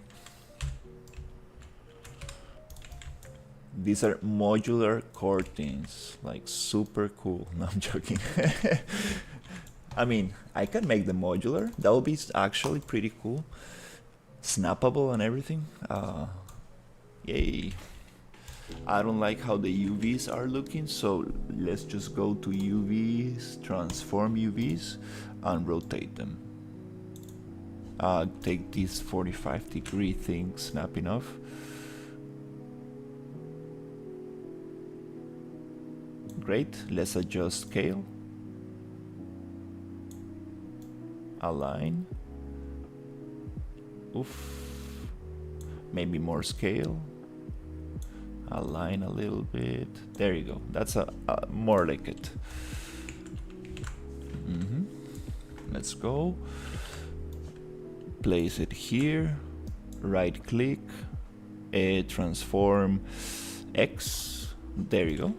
These are modular curtains, like super cool. No, I'm joking. I mean, I can make them modular. That will be actually pretty cool. Snappable and everything. Yay. I don't like how the UVs are looking, so let's just go to UVs, transform UVs, and rotate them. Take this 45-degree thing, snapping off. Great, let's adjust scale. Align. Oof. Maybe more scale. Align a little bit. There you go. That's more like it. Let's go. Place it here. Right click. Transform X. There you go.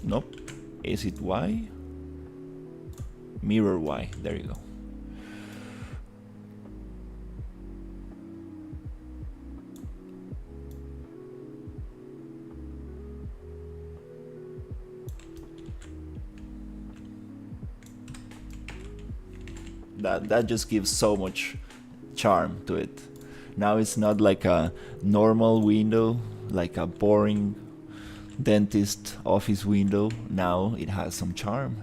Nope. Is it Y? Mirror Y. There you go. That just gives so much charm to it. Now it's not like a normal window, like a boring dentist office window. Now it has some charm.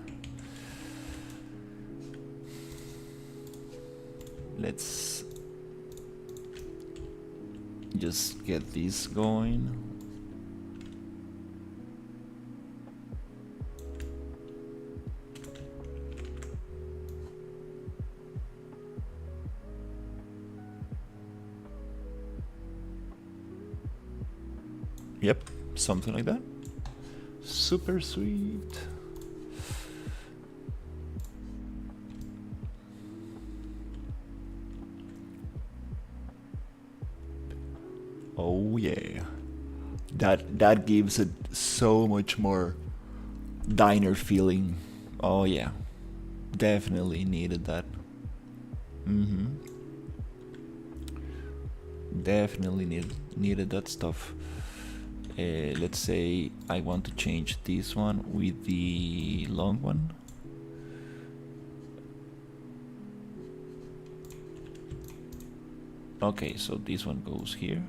Let's just get this going. Yep, something like that. Super sweet. Oh yeah. That gives it so much more diner feeling. Oh yeah. Definitely needed that. Definitely needed that stuff. Let's say I want to change this one with the long one. Okay, so this one goes here.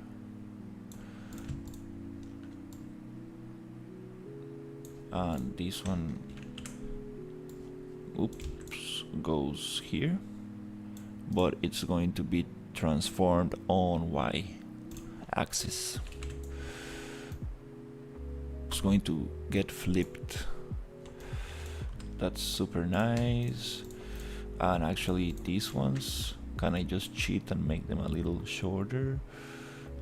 And this one, oops, goes here. But it's going to be transformed on Y axis. It's going to get flipped. That's super nice. And actually these ones, can I just cheat and make them a little shorter?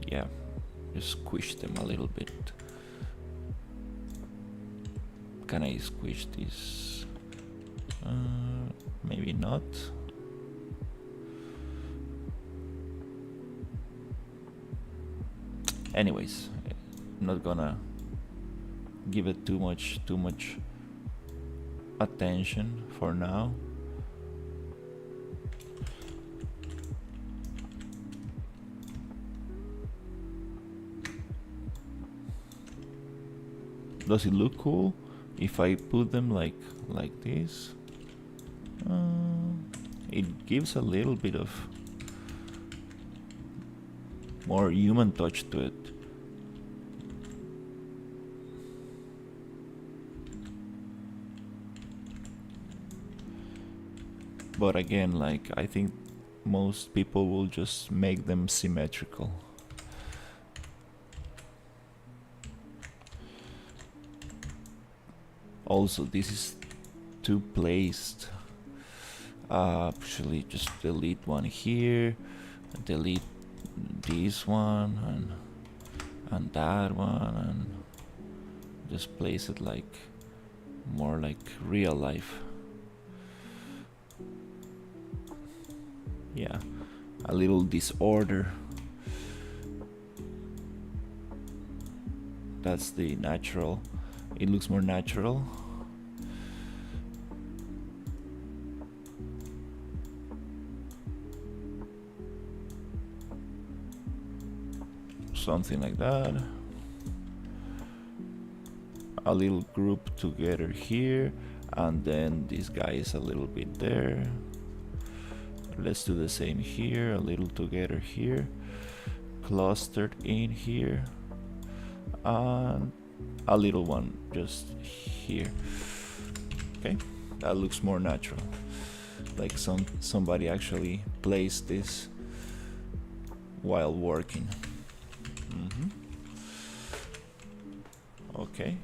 Yeah, just squish them a little bit. Can I squish this? Maybe not. Anyways, I'm not gonna give it too much attention for now. Does it look cool if I put them like this? It gives a little bit of more human touch to it. But again, like, I think most people will just make them symmetrical. Also, this is too placed. Actually, just delete one here, delete this one, and that one, and just place it like more like real life. Yeah, a little disorder. That's the natural. It looks more natural. Something like that. A little group together here, and then this guy is a little bit there. Let's do the same here, a little together here, clustered in here, and a little one just here. Okay, that looks more natural, like somebody actually placed this while working. Okay,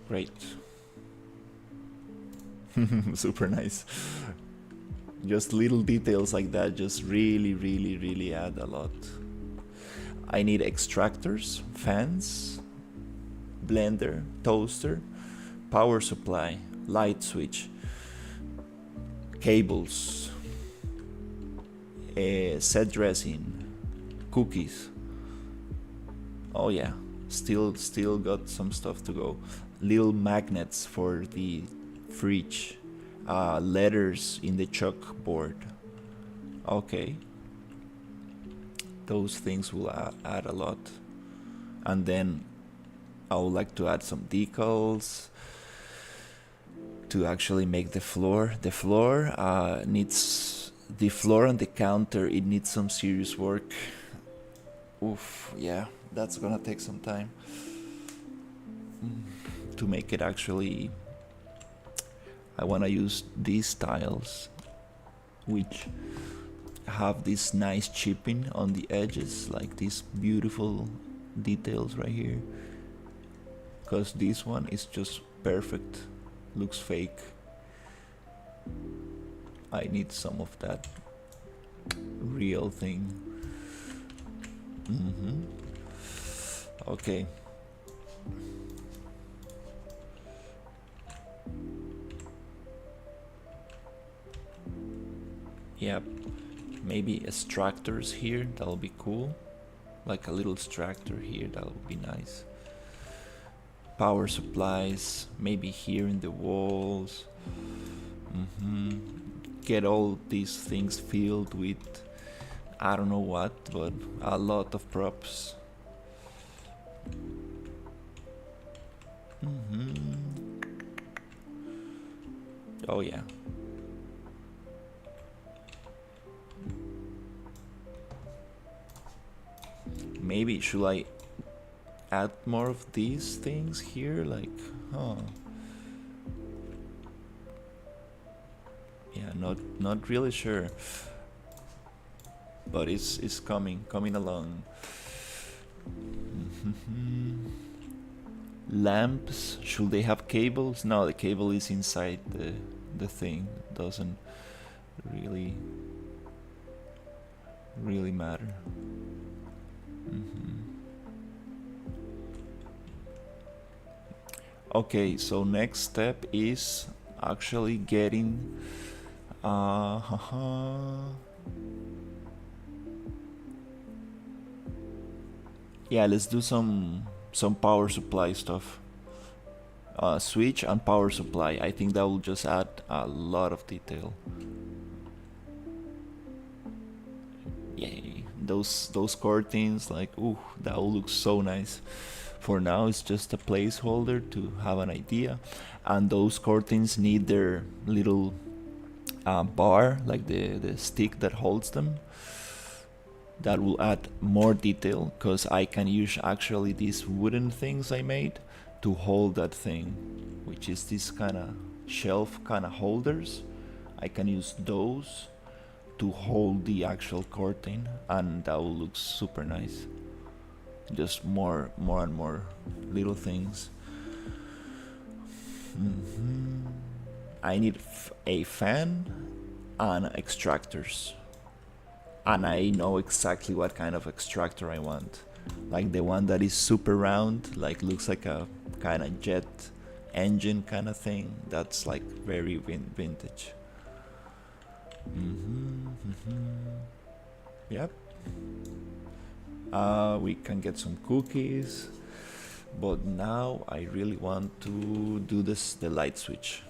great. Super nice. Just little details like that just really add a lot. I need extractors, fans, blender, toaster, power supply, light switch, cables, set dressing, cookies. Oh yeah, still got some stuff to go. Little magnets for the fridge, letters in the chalkboard. Okay, those things will add a lot. And then I would like to add some decals to actually make the floor. The floor needs, the floor and the counter, it needs some serious work. Oof, yeah, that's gonna take some time to make it actually. I want to use these tiles which have this nice chipping on the edges, like these beautiful details right here, because this one is just perfect, looks fake. I need some of that real thing. Okay. Yep, maybe extractors here, that'll be cool. Like a little extractor here, that would be nice. Power supplies, maybe here in the walls. Get all these things filled with, I don't know what, but a lot of props. Oh yeah. Maybe should I add more of these things here? Like, yeah, not really sure, but it's coming along. Lamps, should they have cables? No, the cable is inside the thing. Doesn't really matter. Okay, so next step is actually getting yeah, let's do some power supply stuff. Switch and power supply. I think that will just add a lot of detail. Yay, those curtains, like, ooh, that will look so nice. For now, it's just a placeholder to have an idea, and those curtains need their little bar, like the stick that holds them. That will add more detail, because I can use actually these wooden things I made to hold that thing, which is this kind of shelf kind of holders. I can use those to hold the actual curtain, and that will look super nice. Just more and more little things. I need a fan and extractors, and I know exactly what kind of extractor I want. Like the one that is super round, like looks like a kind of jet engine kind of thing. That's like very vintage. Yep. We can get some cookies, but now I really want to do the light switch.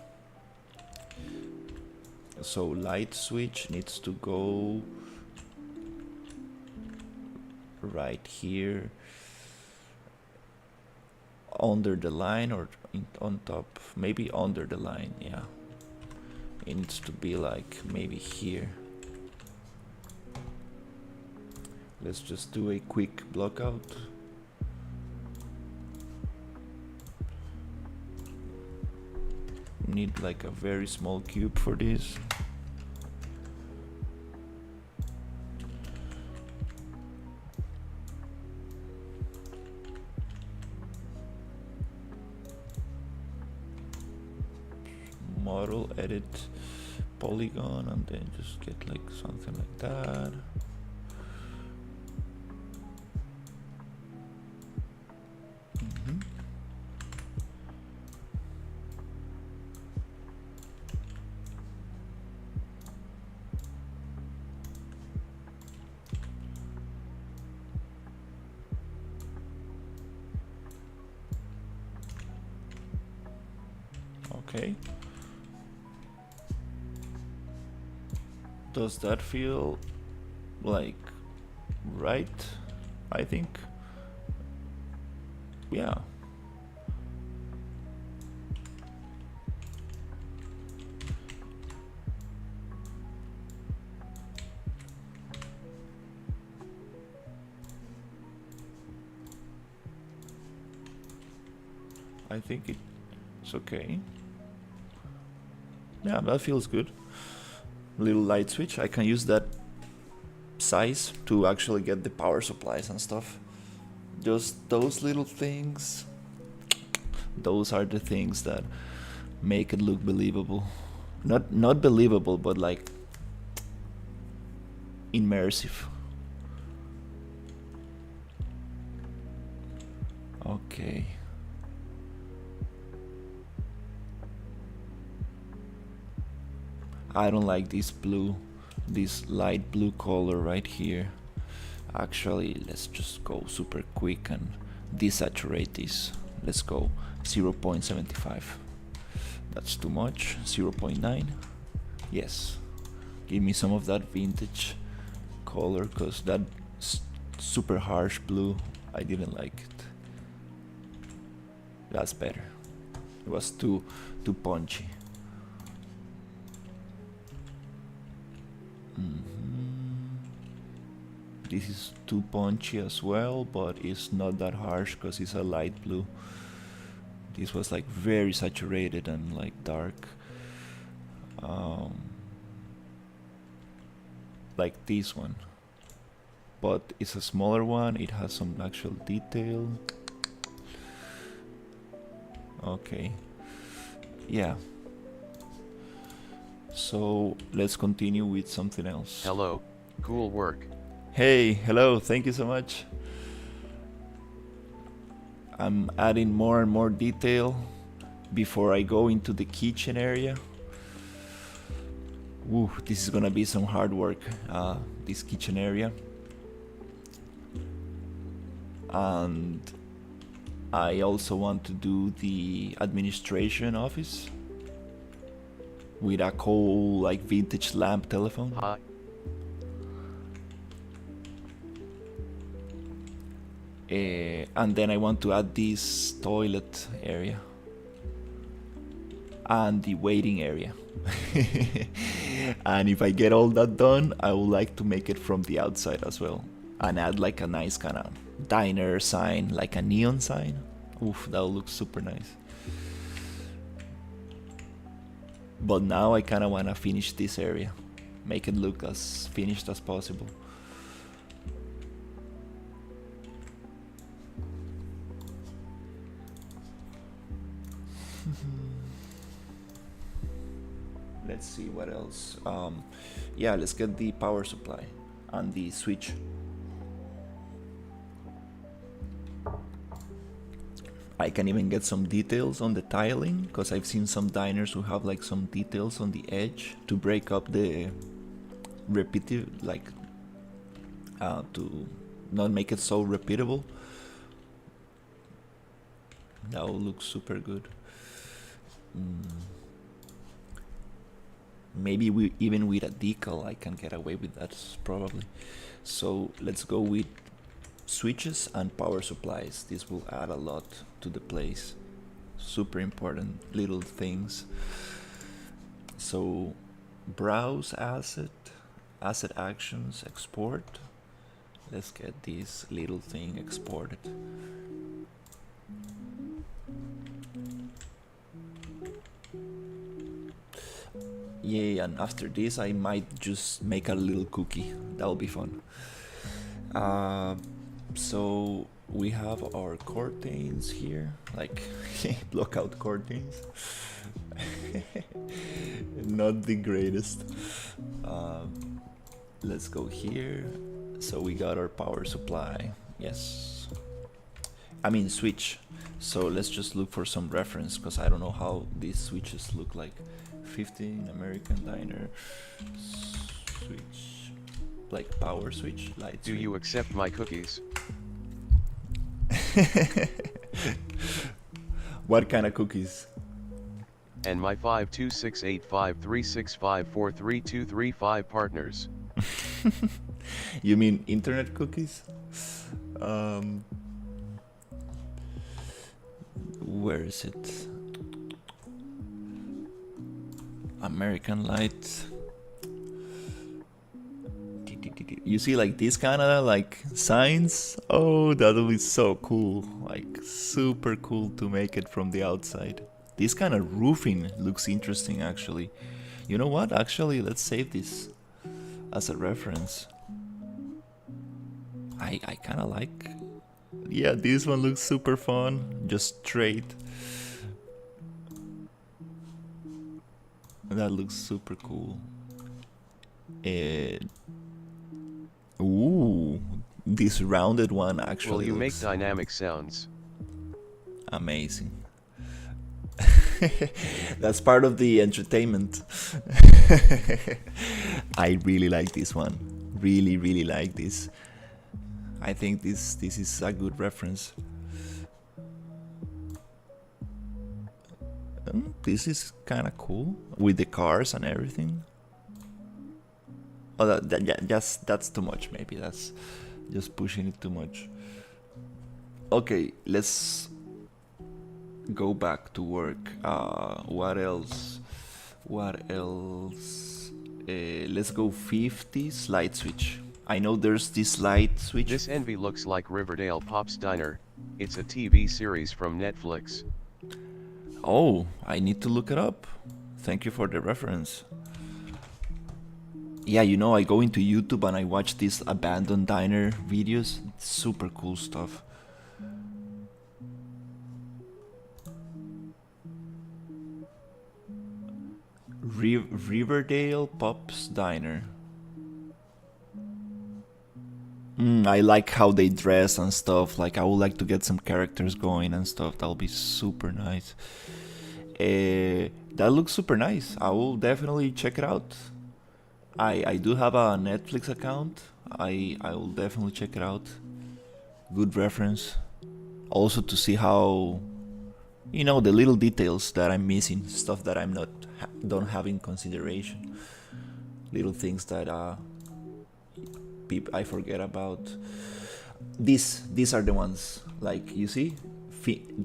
So light switch needs to go right here under the line, or on top, maybe under the line. Yeah, it needs to be like maybe here. Let's just do a quick blockout. Need like a very small cube for this. Model, edit, polygon, and then just get like something like that. Okay. Does that feel like right? I think. Yeah. I think it's okay. Yeah, that feels good. Little light switch. I can use that size to actually get the power supplies and stuff. Just those little things. Those are the things that make it look believable. Not believable, but like immersive. Okay. I don't like this blue, this light blue color right here. Actually, let's just go super quick and desaturate this. Let's go 0.75. That's too much. 0.9. Yes. Give me some of that vintage color, because that super harsh blue, I didn't like it. That's better. It was too punchy. This is too punchy as well, but it's not that harsh because it's a light blue. This was like very saturated and like dark. Like this one. But it's a smaller one, it has some actual detail. Okay. Yeah. So let's continue with something else. Hello, cool work. Hey, hello, thank you so much. I'm adding more and more detail before I go into the kitchen area. Woo, this is gonna be some hard work, this kitchen area. And I also want to do the administration office with a cool, like, vintage lamp telephone. Hi. And then I want to add this toilet area and the waiting area. And if I get all that done, I would like to make it from the outside as well, and add like a nice kind of diner sign, like a neon sign. Oof, that will look super nice. But now I kind of want to finish this area, make it look as finished as possible. Let's see what else. Yeah, let's get the power supply and the switch. I can even get some details on the tiling, because I've seen some diners who have like some details on the edge to break up the repetitive, like to not make it so repeatable. That will look super good. Maybe even with a decal I can get away with that, probably. So let's go with switches and power supplies. This will add a lot to the place. Super important little things. So browse asset actions, export. Let's get this little thing exported. Yeah, and after this I might just make a little cookie. That'll be fun. So we have our curtains here, like blockout curtains. Not the greatest. Let's go here. So we got our power supply. Yes. I mean switch. So let's just look for some reference, because I don't know how these switches look like. 15 American diner switch, like power switch, light Do switch. you accept my cookies? What kind of cookies? And my 5268536543235 partners. You mean internet cookies? Where is it? American light. You see like these kind of like signs? Oh, that'll be so cool. Like super cool to make it from the outside. This kind of roofing looks interesting actually. You know what? Actually, let's save this as a reference. I kind of like. Yeah, this one looks super fun. Just straight. That looks super cool. Ooh, this rounded one actually. Will you make looks dynamic sounds? amazing. That's part of the entertainment. I really like this one. Really like this. I think this is a good reference. This is kind of cool with the cars and everything. Oh, that's too much. Maybe that's just pushing it too much. Okay, let's go back to work. What else? Let's go 50s light switch. I know there's this light switch. This envy looks like Riverdale Pop's Diner. It's a TV series from Netflix. Oh, I need to look it up. Thank you for the reference. Yeah, you know, I go into YouTube and I watch these abandoned diner videos. It's super cool stuff. Riverdale Pop's Diner. I like how they dress and stuff. Like, I would like to get some characters going and stuff. That'll be super nice. That looks super nice. I will definitely check it out. I do have a Netflix account. I will definitely check it out. Good reference. Also to see how, you know, the little details that I'm missing, stuff that I'm not don't have in consideration. Little things that I forget about. These are the ones. Like, you see,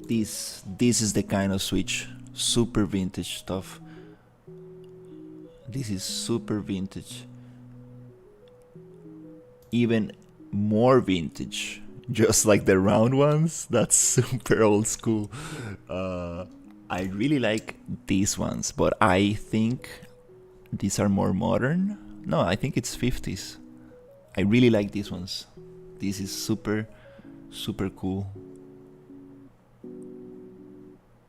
this is the kind of switch. Super vintage stuff. This is super vintage. Even more vintage. Just like the round ones. That's super old school. I really like these ones, but I think these are more modern. No, I think it's 50s. I really like these ones. This is super, super cool.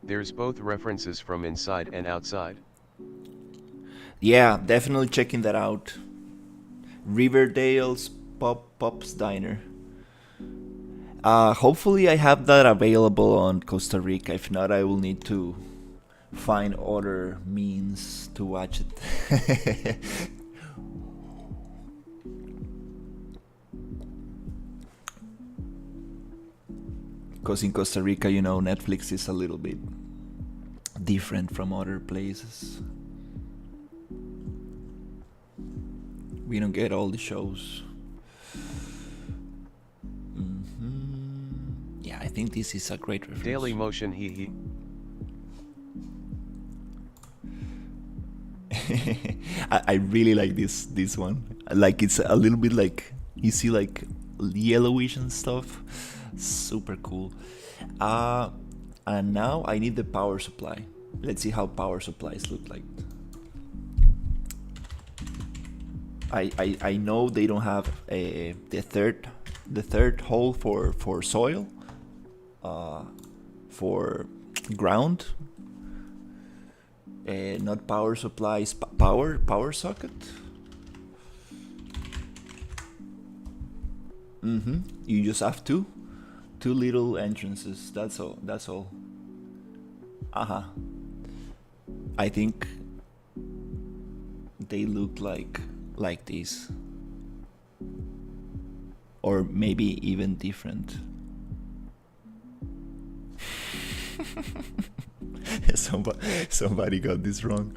There's both references from inside and outside. Yeah, definitely checking that out. Riverdale's Pop's Diner. Hopefully, I have that available on Costa Rica. If not, I will need to find other means to watch it. Because in Costa Rica, you know, Netflix is a little bit different from other places. We don't get all the shows. Yeah, I think this is a great reference. Daily Motion he. I really like this one. Like it's a little bit like you see like yellowish and stuff. Super cool. And now I need the power supply. Let's see how power supplies look like. I know they don't have the third hole for soil, for ground. Not power supplies, power socket. You just have two little entrances. That's all. I think they look like this, or maybe even different. Somebody got this wrong.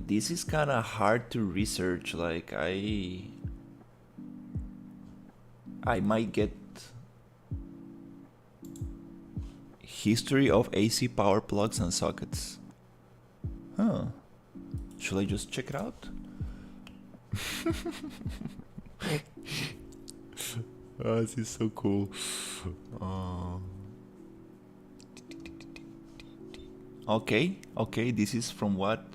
This is kind of hard to research. Like I might get history of AC power plugs and sockets. Huh. Should I just check it out? Oh, this is so cool. Okay, this is from what?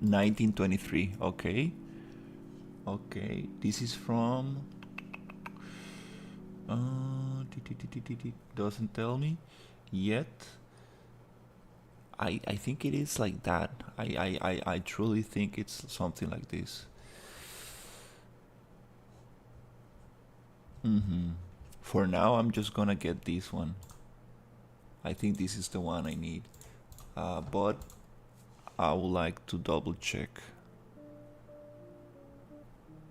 1923. Okay, this is from. Doesn't tell me yet. I think it is like that. I truly think it's something like this. For now, I'm just gonna get this one. I think this is the one I need. But I would like to double check.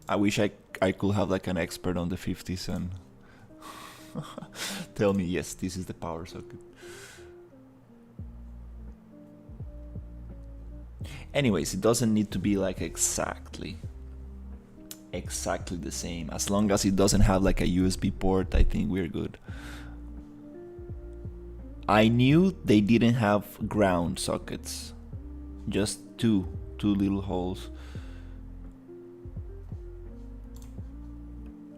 I wish I could have like an expert on the 50s and tell me, yes, this is the power socket. Anyways, it doesn't need to be like exactly the same. As long as it doesn't have like a USB port, I think we're good. I knew they didn't have ground sockets, just two little holes.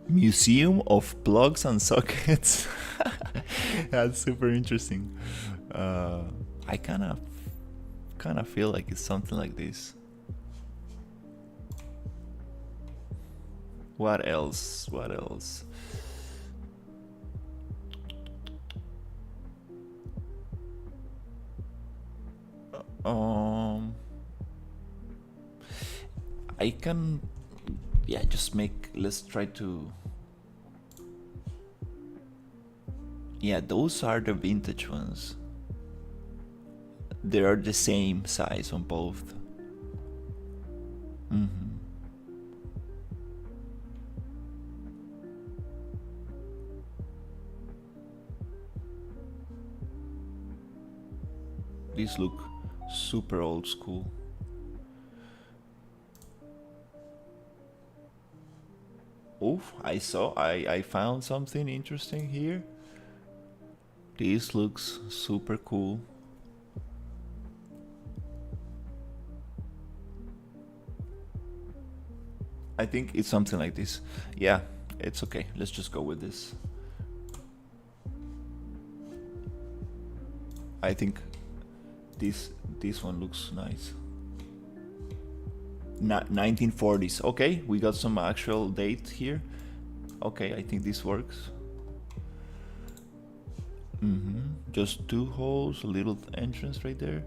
Museum of plugs and sockets. That's super interesting. I kind of feel like it's something like this. What else? I can, yeah, just make, let's try to, yeah, those are the vintage ones. They are the same size on both. These look super old school. Oof, I found something interesting here. This looks super cool. I think it's something like this. Yeah, it's okay. Let's just go with this. I think this one looks nice. 1940s. Okay, we got some actual date here. Okay, I think this works. Just 2 holes, a little entrance right there.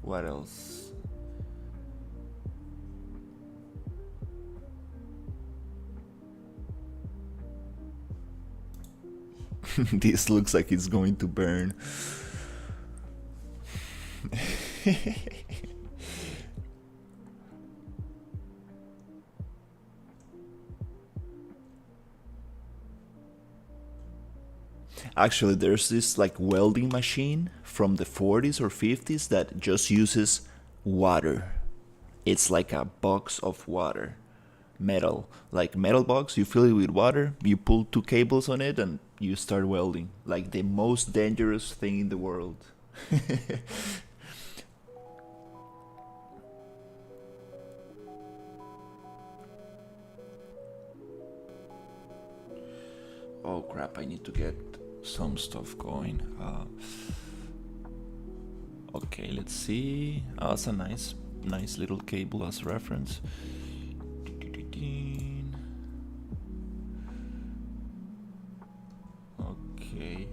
What else? This looks like it's going to burn. Actually, there's this like welding machine from the 40s or 50s that just uses water. It's like a box of water, metal, like metal box. You fill it with water, you pull 2 cables on it, and you start welding. Like the most dangerous thing in the world. Oh crap, I need to get some stuff going. Okay, let's see. Oh, it's a nice little cable as reference. Okay.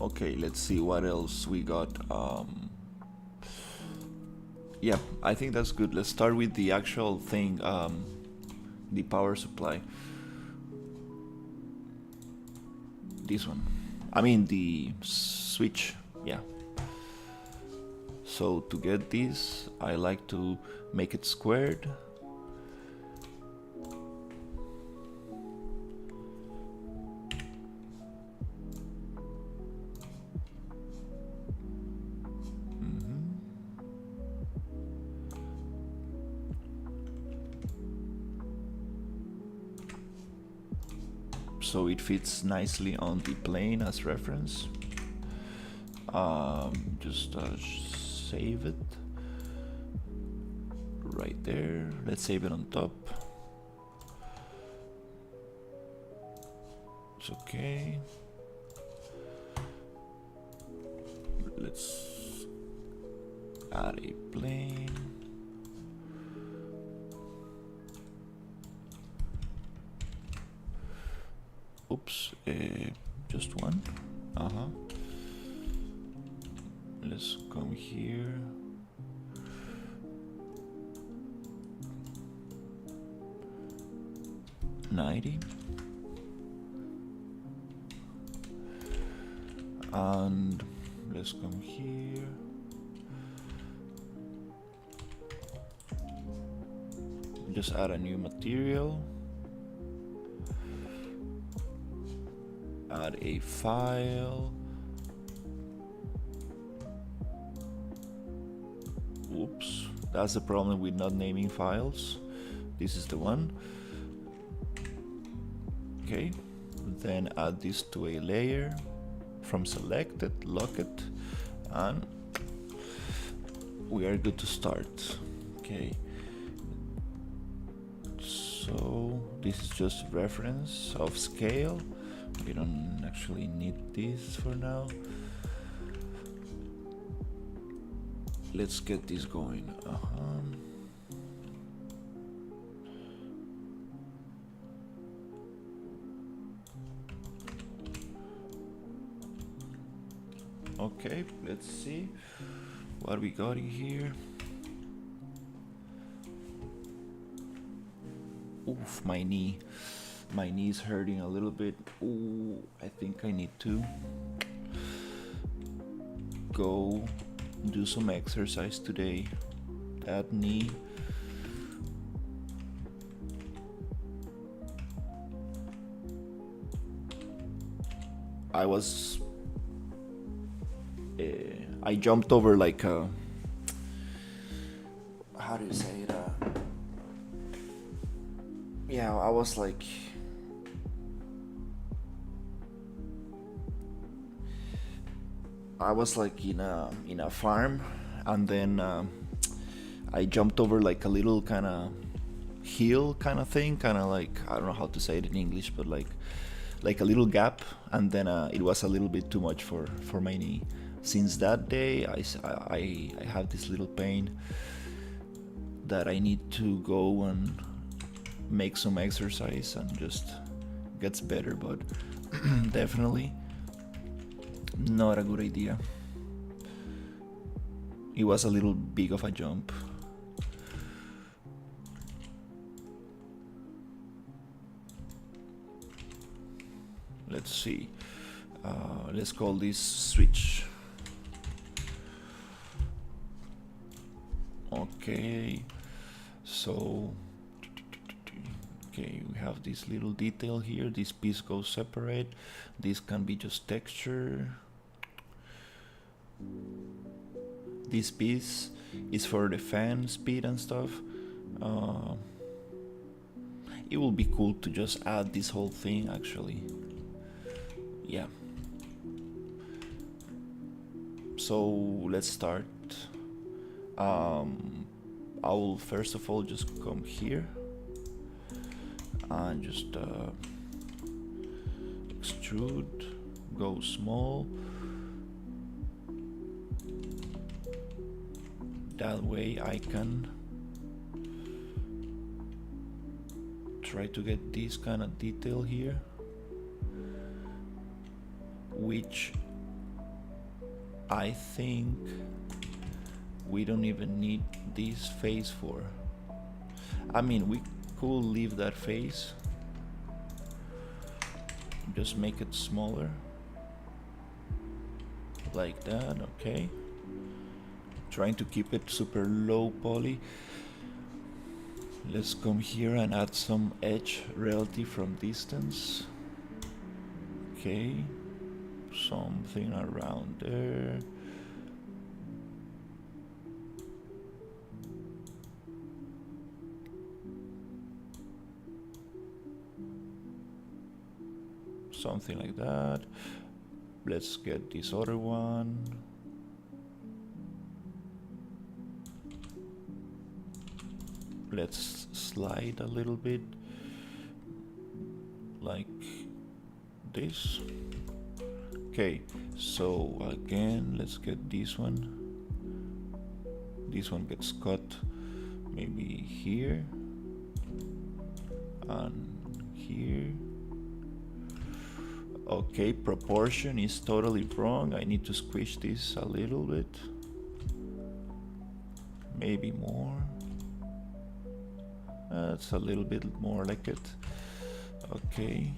Okay, let's see what else we got. Yeah, I think that's good. Let's start with the actual thing, the power supply. This one. I mean the switch, yeah. So to get this, I like to make it squared. So it fits nicely on the plane as reference. Just save it right there. Let's save it on top. It's okay. Let's add a plane. Oops, just one. Let's come here. $90. And let's come here. Just add a new material. Add a file. Oops, that's the problem with not naming files. This is the one. Okay, then add this to a layer. From selected, lock it, and we are good to start. Okay, so this is just reference of scale. We don't actually need this for now. Let's get this going. Okay, let's see what we got in here. Oof, my knee. My knee's hurting a little bit. Ooh, I think I need to go do some exercise today. That knee. I jumped over like a, how do you say it? Yeah, I was like I was like in a farm, and then I jumped over like a little kind of hill kind of thing, kind of like, I don't know how to say it in English, but like a little gap, and then it was a little bit too much for my knee. Since that day, I have this little pain that I need to go and make some exercise and just gets better, but definitely not a good idea. It was a little big of a jump. Let's see. Let's call this switch. Okay, so okay, we have this little detail here. This piece goes separate. This can be just texture. This piece is for the fan speed and stuff. It will be cool to just add this whole thing actually. Yeah. So let's start. I will first of all just come here and just extrude, go small. That way I can try to get this kind of detail here, which I think we don't even need this face for. I mean, we could leave that face, just make it smaller like that. Okay, trying to keep it super low poly. Let's come here and add some edge relative from distance. Okay, something around there. Something like that. Let's get this other one. Let's slide a little bit like this. Okay, so again, let's get this one. This one gets cut maybe here and here. Okay, proportion is totally wrong. I need to squish this a little bit. Maybe more. That's a little bit more like it. Okay.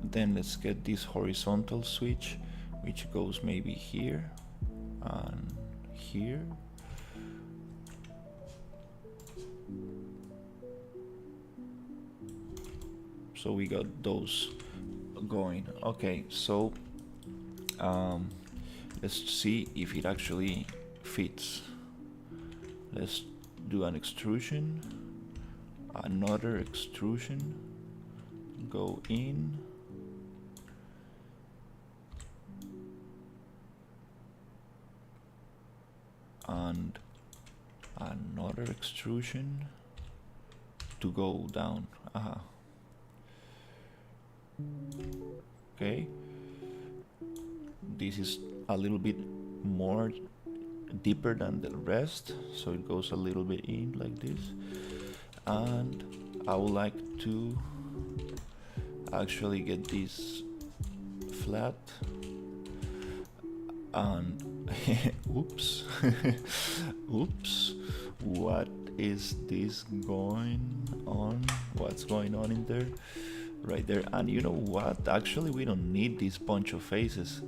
Then let's get this horizontal switch, which goes maybe here and here. So we got those going. Okay, so let's see if it actually fits. Let's do an extrusion, another extrusion, go in, and another extrusion to go down. Okay, this is a little bit more deeper than the rest, so it goes a little bit in like this, and I would like to actually get this flat and oops oops, what is this going on? What's going on in there? Right there. And you know what, actually we don't need this bunch of faces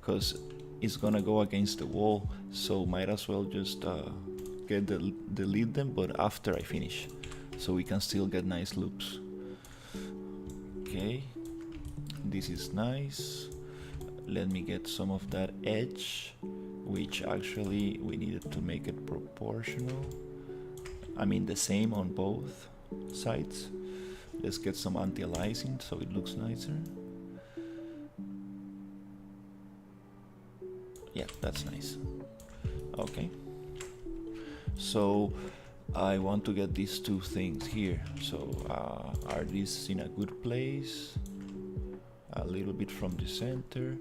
because it's gonna go against the wall, so might as well just delete them, but after I finish, so we can still get nice loops. Okay, this is nice. Let me get some of that edge, which actually we needed to make it proportional. I mean the same on both sides. Let's get some anti-aliasing so it looks nicer. Yeah, that's nice. Okay. So I want to get these two things here. So are these in a good place? A little bit from the center.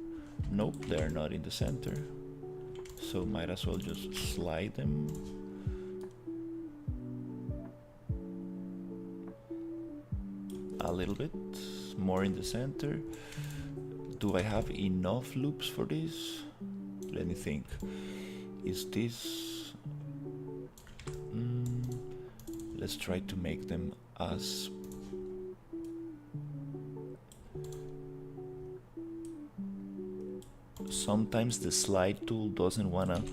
Nope, they're not in the center. So might as well just slide them. A little bit more in the center. Do I have enough loops for this? Let me think. Is this... let's try to make them as... Sometimes the slide tool doesn't wanna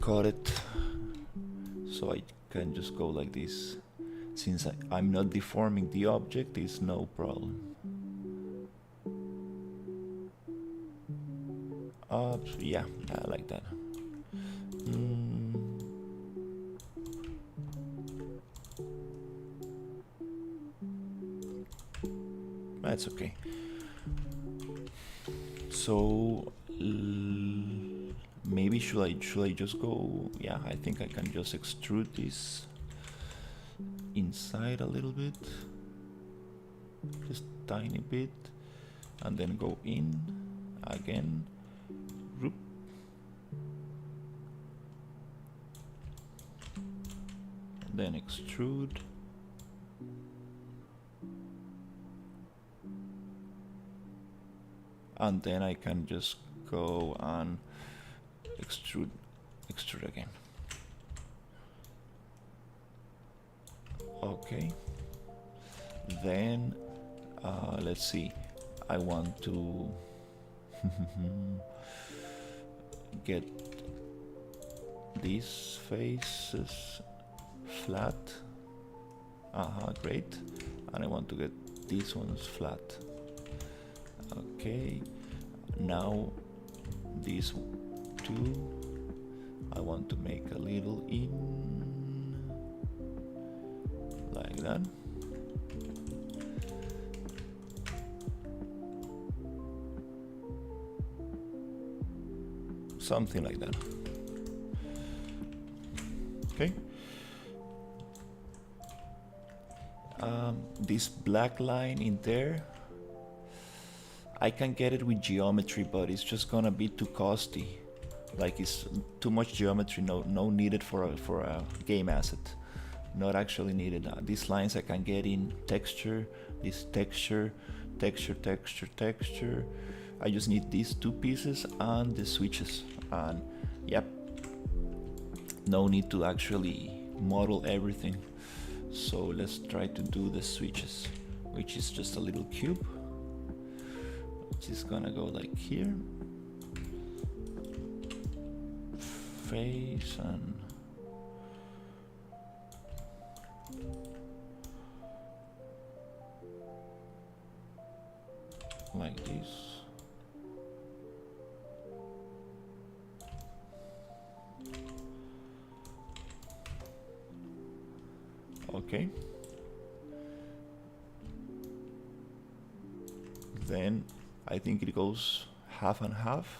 cut it, so I can just go like this. Since I'm not deforming the object, it's no problem. Yeah, I like that. That's okay. So maybe should I just go? Yeah, I think I can just extrude this inside a little bit, just tiny bit, and then go in again. Whoop. Then extrude. And then I can just go and extrude again. Okay. Then let's see. I want to get these faces flat. Great. And I want to get these ones flat. Okay, now these two I want to make a little in like that. Something like that. Okay. This black line in there, I can get it with geometry, but it's just gonna be too costly. Like, it's too much geometry, no needed for a game asset. Not actually needed. These lines I can get in texture, this texture. I just need these two pieces and the switches, and yep, no need to actually model everything. So let's try to do the switches, which is just a little cube. It's gonna go like here, face, and like this. Okay. Then I think it goes half and half.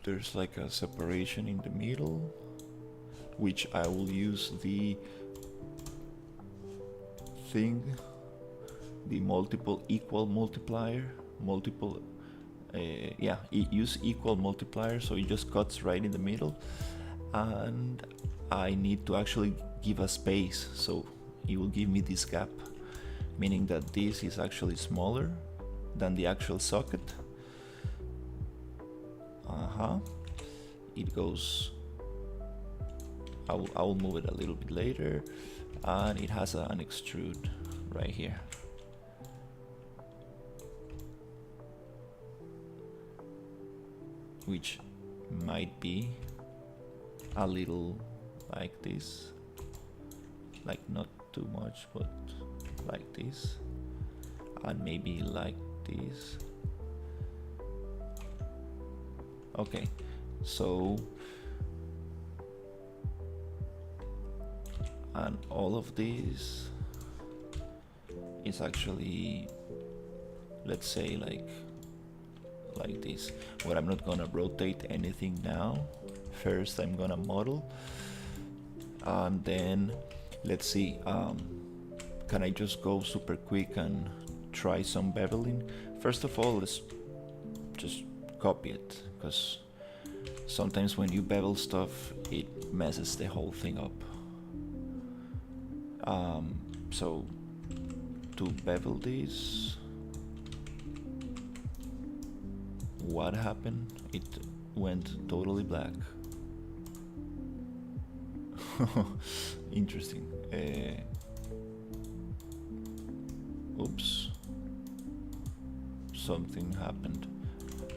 There's like a separation in the middle, which I will use the thing, the multiple equal multiplier, use equal multiplier, so it just cuts right in the middle. And I need to actually give a space, so it will give me this gap, meaning that this is actually smaller than the actual socket. It goes, I will move it a little bit later, and it has an extrude right here. Which might be a little like this, like not too much, but like this, and maybe like this. Okay, so, and all of this is actually, let's say, like like this, where I'm not gonna rotate anything now. First I'm gonna model, and then let's see, can I just go super quick and try some beveling? First of all, let's just copy it, because sometimes when you bevel stuff, it messes the whole thing up. So to bevel this, what happened? It went totally black. Interesting. Oops. Something happened.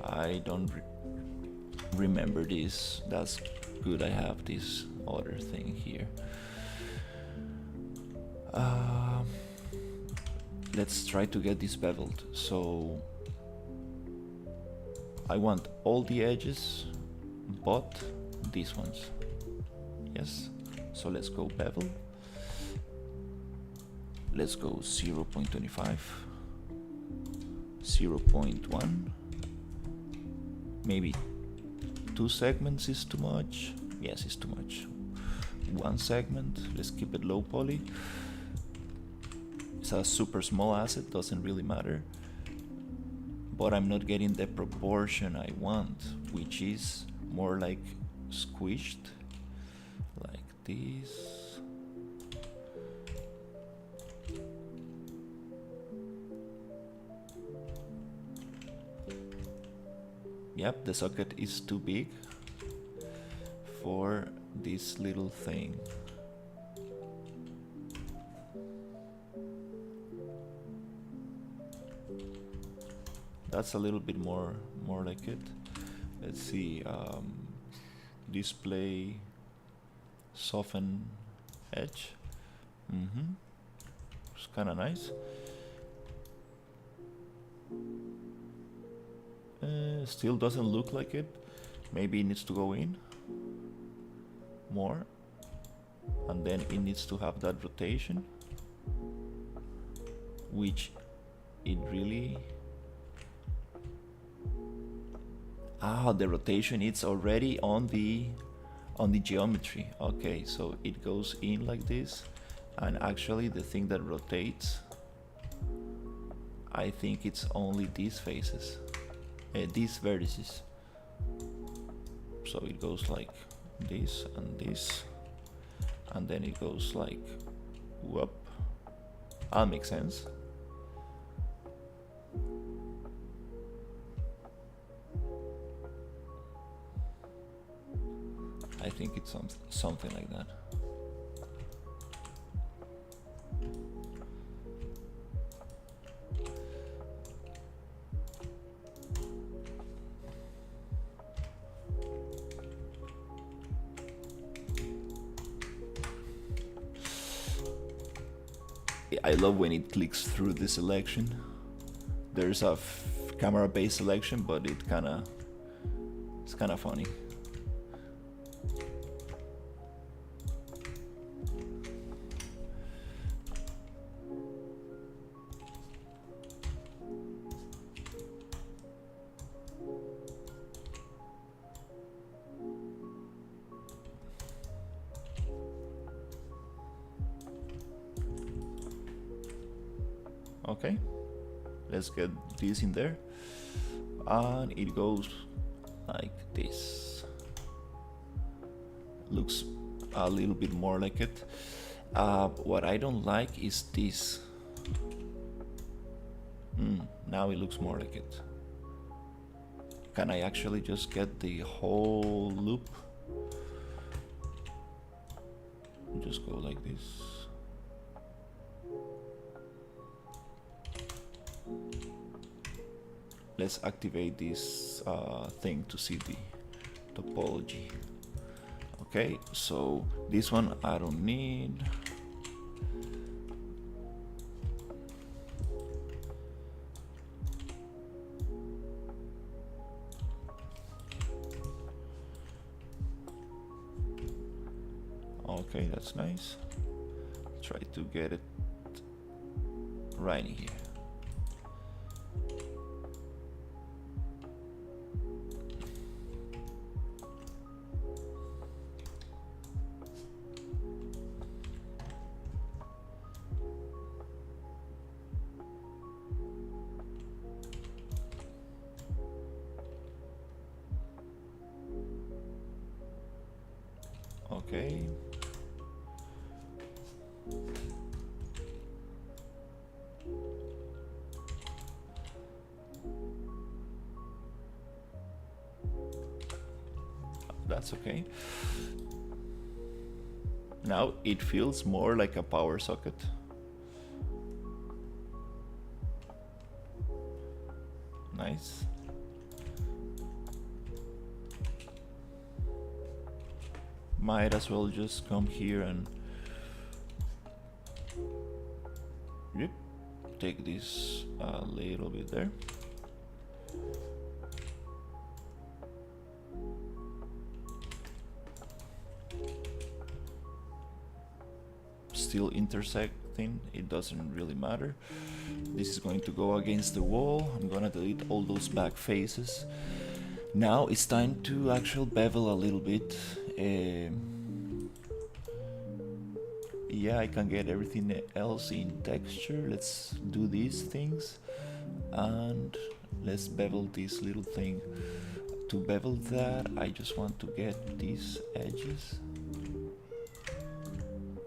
I don't remember this. That's good. I have this other thing here. Let's try to get this beveled. So I want all the edges but these ones. Yes. So let's go bevel. Let's go 0.25, 0.1. Maybe 2 segments is too much. Yes, it's too much. 1 segment. Let's keep it low poly. It's a super small asset, doesn't really matter. But I'm not getting the proportion I want, which is more like squished, like this. Yep, the socket is too big for this little thing. That's a little bit more like it. Let's see, display, soften edge. It's kind of nice. Still doesn't look like it. Maybe it needs to go in more, and then it needs to have that rotation, which it really... the rotation is already on the geometry. Okay, so it goes in like this, and actually the thing that rotates, I think it's only these faces, these vertices. So it goes like this and this, and then it goes like whoop. That makes sense. I think it's something like that. I love when it clicks through the selection. There's a camera-based selection, but it's kind of funny. Okay, let's get this in there, and it goes like this. Looks a little bit more like it. What I don't like is this. Now it looks more like it. Can I actually just get the whole loop? Just go like this. Let's activate this thing to see the topology. Okay, so this one I don't need. Okay, that's nice. Try to get it right in here. okay. That's okay. Now it feels more like a power socket. Nice. Might as well just come here and yep, take this a little bit there. Still intersecting, it doesn't really matter. This is going to go against the wall. I'm gonna delete all those back faces. Now it's time to actually bevel a little bit. Yeah, I can get everything else in texture. Let's do these things and let's bevel this little thing. To bevel that, I just want to get these edges.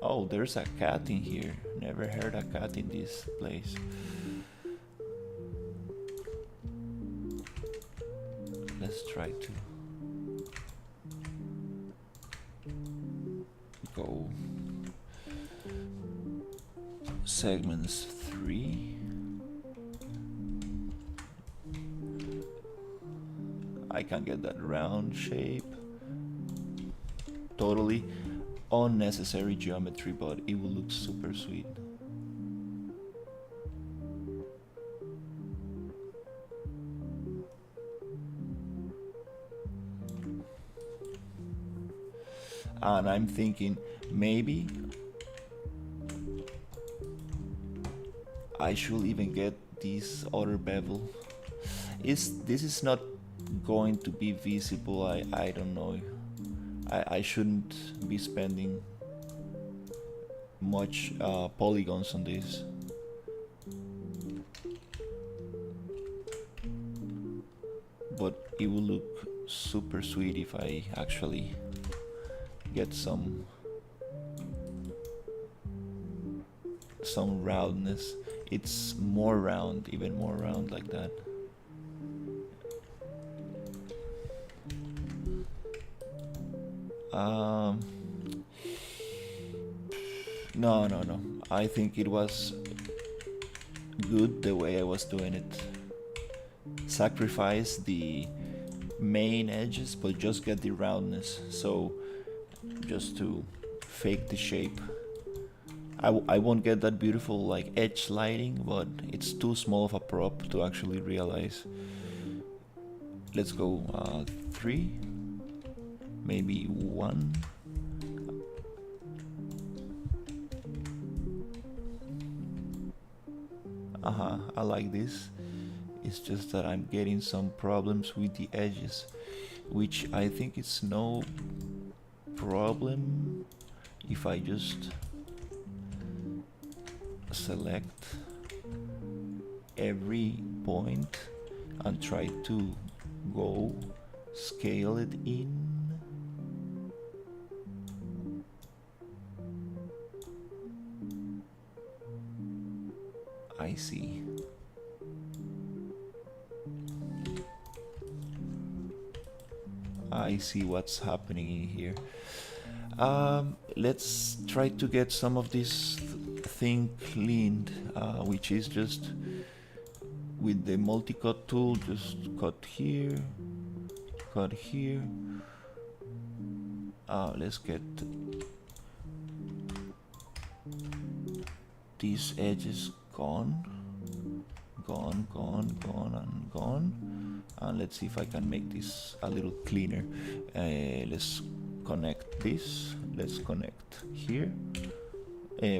Oh, there's a cat in here. Never heard a cat in this place. Let's try to go segments 3. I can get that round shape. Totally unnecessary geometry, but it will look super sweet. And I'm thinking maybe I should even get this other bevel. This is not going to be visible. I don't know. I shouldn't be spending much polygons on this. But it will look super sweet if I actually get some roundness. It's more round, even more round like that. No. I think it was good the way I was doing it. Sacrifice the main edges, but just get the roundness. So just to fake the shape. I won't get that beautiful like edge lighting, but it's too small of a prop to actually realize. Let's go 3, maybe 1. I like this. It's just that I'm getting some problems with the edges, which I think it's no problem if I just select every point and try to go scale it in. I see. I see what's happening in here. Let's try to get some of this thing cleaned, which is just with the multi-cut tool, just cut here, cut here. Let's get these edges gone, and let's see if I can make this a little cleaner. Let's connect this. Let's connect here,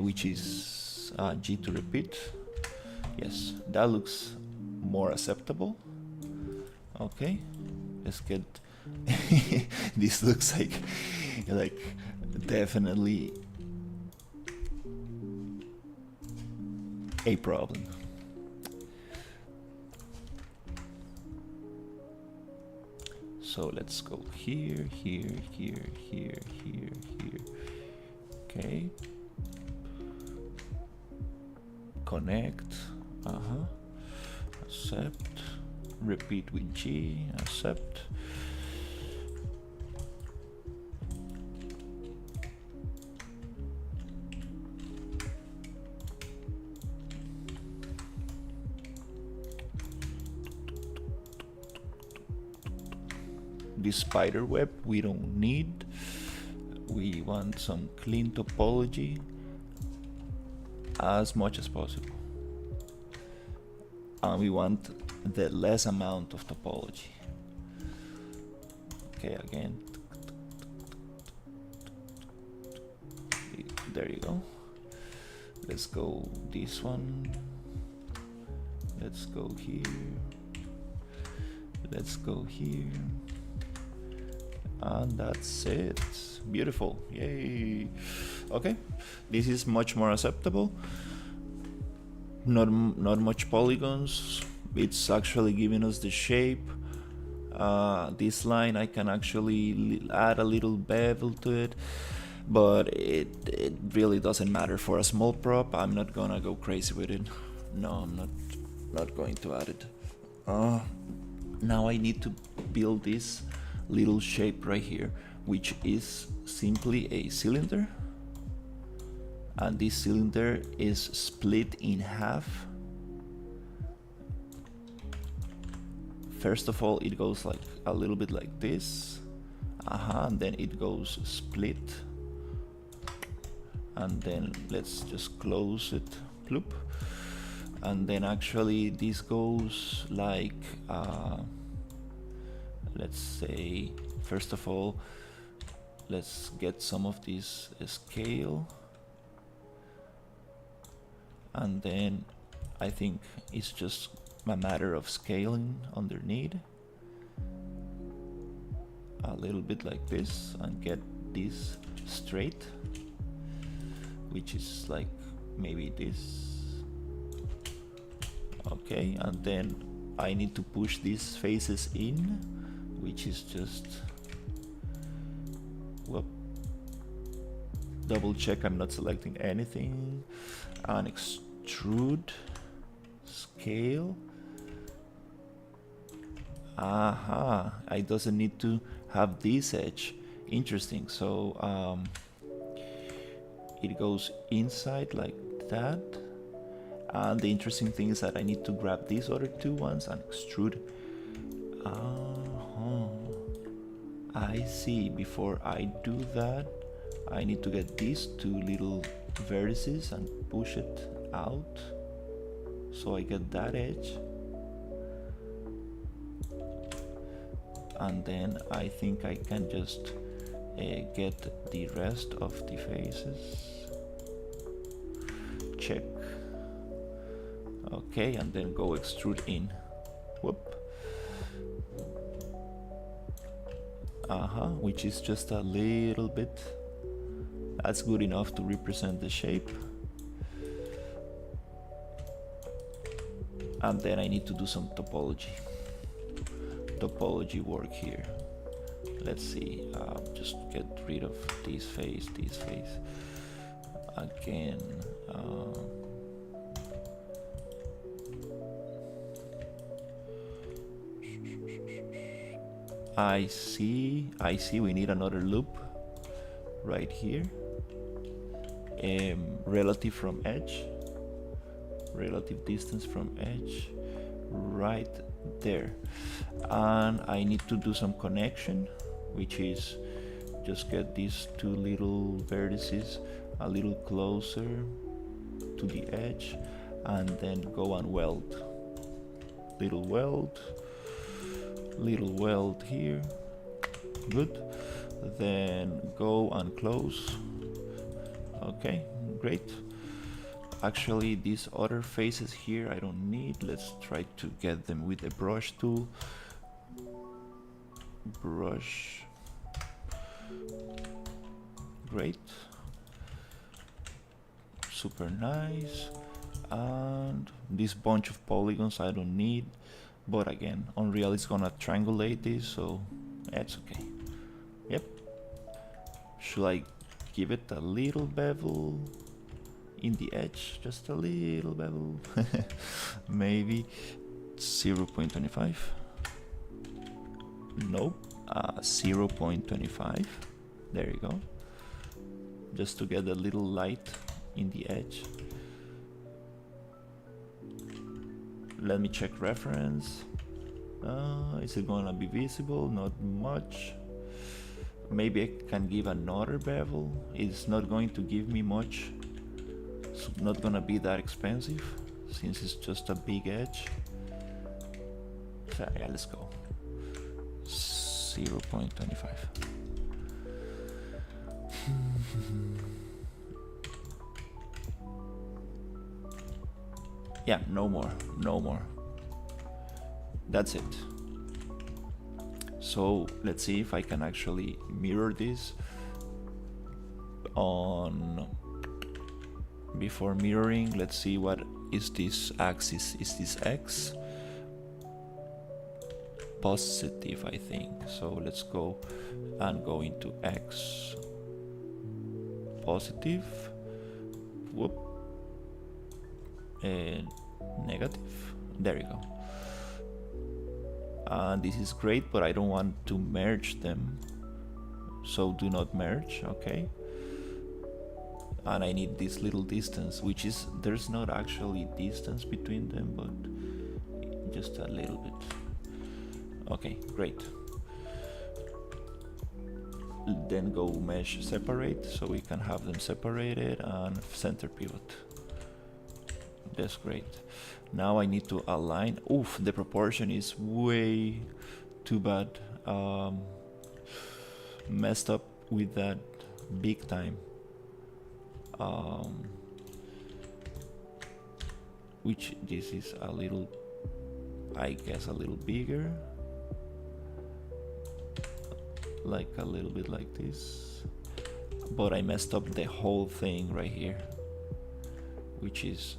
which is G to repeat. Yes, that looks more acceptable. Okay, let's get this looks like definitely a problem. So let's go here, here, here, here, here, here. Okay. Connect. Accept. Repeat with G. Accept. This spider web we don't need. We want some clean topology as much as possible, and we want the less amount of topology. Okay, again, there you go. Let's go this one, let's go here, let's go here, and that's it. Beautiful, yay. Okay, this is much more acceptable. Not much polygons. It's actually giving us the shape. This line I can actually add a little bevel to it, but it really doesn't matter for a small prop. I'm not gonna go crazy with it. No, I'm not going to add it. Now I need to build this little shape right here, which is simply a cylinder, and this cylinder is split in half. First of all, it goes like a little bit like this, and then it goes split, and then let's just close it, bloop, and then actually this goes like let's say, first of all, let's get some of this scale, and then I think it's just a matter of scaling underneath a little bit like this and get this straight, which is like maybe this. Okay, and then I need to push these faces in, which is just, whoop, double check I'm not selecting anything, and extrude, scale. I doesn't need to have this edge. Interesting. So it goes inside like that, and the interesting thing is that I need to grab these other two ones and extrude. I see. Before I do that, I need to get these two little vertices and push it out, so I get that edge. And then I think I can just get the rest of the faces. Check. Okay, and then go extrude in. Whoop. Which is just a little bit. That's good enough to represent the shape. And then I need to do some topology work here. Let's see, just get rid of this face again. I see we need another loop right here, relative from edge, relative distance from edge, right there. And I need to do some connection, which is just get these two little vertices a little closer to the edge, and then go and weld. Little weld here. Good. Then go and close. Okay, great. Actually, these other faces here I don't need. Let's try to get them with a brush tool. Brush. Great. Super nice. And this bunch of polygons I don't need, but again, Unreal is gonna triangulate this, so That's okay. Yep. Should I give it a little bevel in the edge? Just a little bevel. Maybe 0.25. Nope. 0.25. There you go. Just to get a little light in the edge. Let me check reference. Is it gonna be visible? Not much. Maybe I can give another bevel. It's not going to give me much. It's not gonna be that expensive since it's just a big edge. So yeah, let's go. 0.25. Yeah, no more, no more. That's it. So let's see if I can actually mirror this on. Before mirroring, let's see what is this axis. Is this X? Positive, I think. So let's go and go into X. Positive. Whoop. And negative. There you go. And this is great, but I don't want to merge them. So do not merge, okay? And I need this little distance, which is, there's not actually distance between them, but just a little bit. Okay, great. Then go mesh separate, so we can have them separated, and center pivot. That's great. Now I need to align. Oof, the proportion is way too bad. Messed up with that big time. Which this is a little, I guess a little bigger. Like a little bit like this. But I messed up the whole thing right here. Which is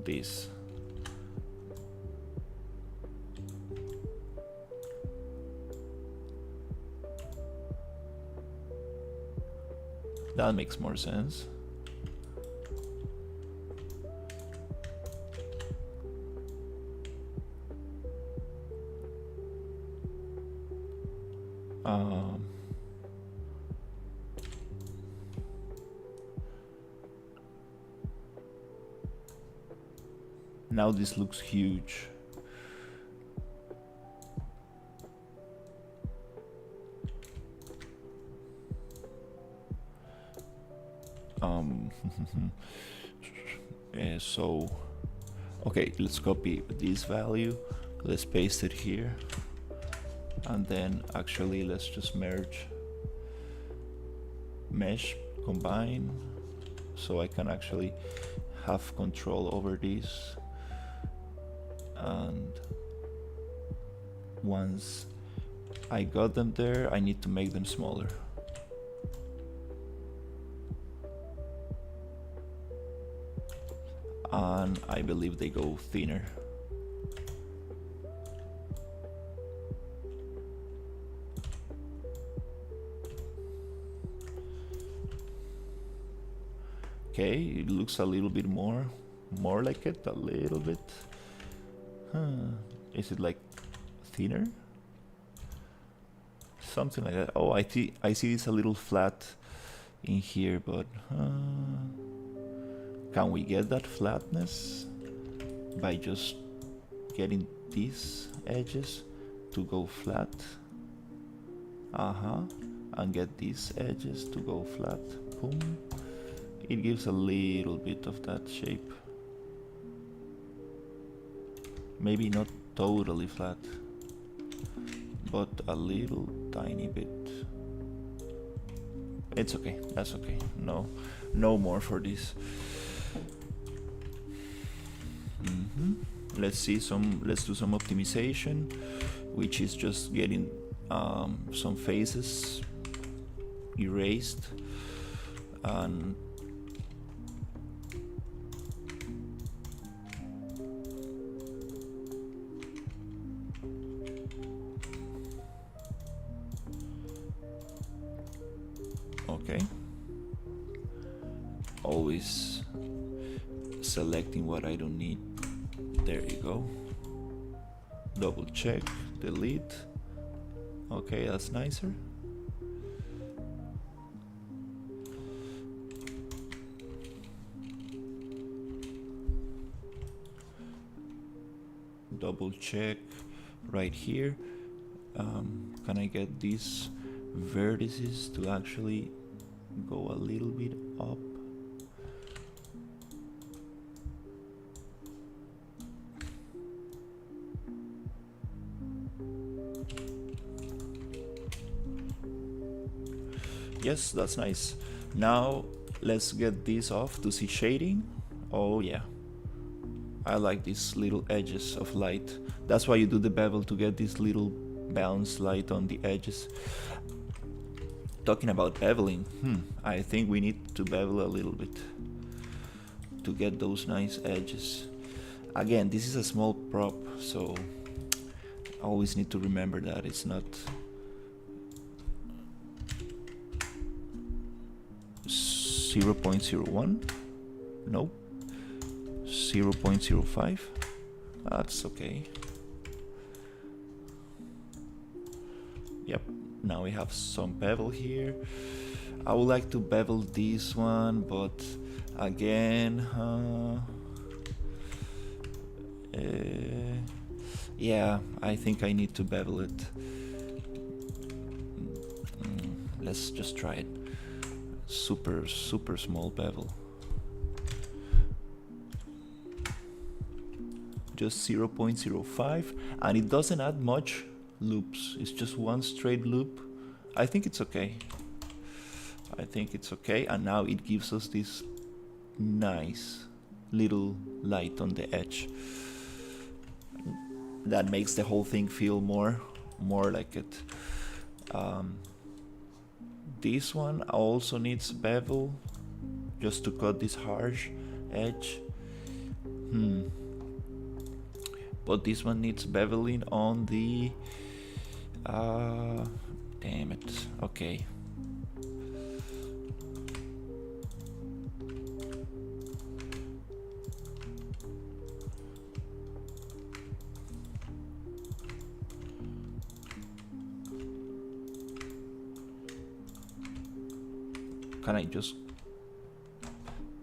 this. That makes more sense. Now this looks huge. So, okay, let's copy this value. Let's paste it here. And then actually let's just merge, mesh, combine, so I can actually have control over this. And once I got them there, I need to make them smaller. And I believe they go thinner. Okay, it looks a little bit more like it, a little bit. Is it like thinner? Something like that. Oh, I see it's a little flat in here, but can we get that flatness by just getting these edges to go flat? And get these edges to go flat. Boom. It gives a little bit of that shape. Maybe not totally flat, but a little tiny bit. It's okay, that's okay. No more for this. Let's do some optimization, which is just getting some faces erased and always selecting what I don't need. There you go. Double check, delete. Okay, that's nicer. Double check right here. Can I get these vertices to actually go a little bit up? Yes, that's nice. Now let's get this off to see shading. Oh yeah, I like these little edges of light. That's why you do the bevel, to get this little bounce light on the edges. Talking about beveling, I think we need to bevel a little bit to get those nice edges. Again, this is a small prop, so I always need to remember that it's not 0.01. Nope. 0.05. That's okay. Yep, now we have some bevel here. I would like to bevel this one, but again, yeah, I think I need to bevel it. Let's just try it. Super small bevel. Just 0.05, and it doesn't add much loops. It's just one straight loop. I think it's okay. I think it's okay, and now it gives us this nice little light on the edge. That makes the whole thing feel more like it. This one also needs bevel, just to cut this harsh edge. But this one needs beveling on the... damn it. Okay. Can I just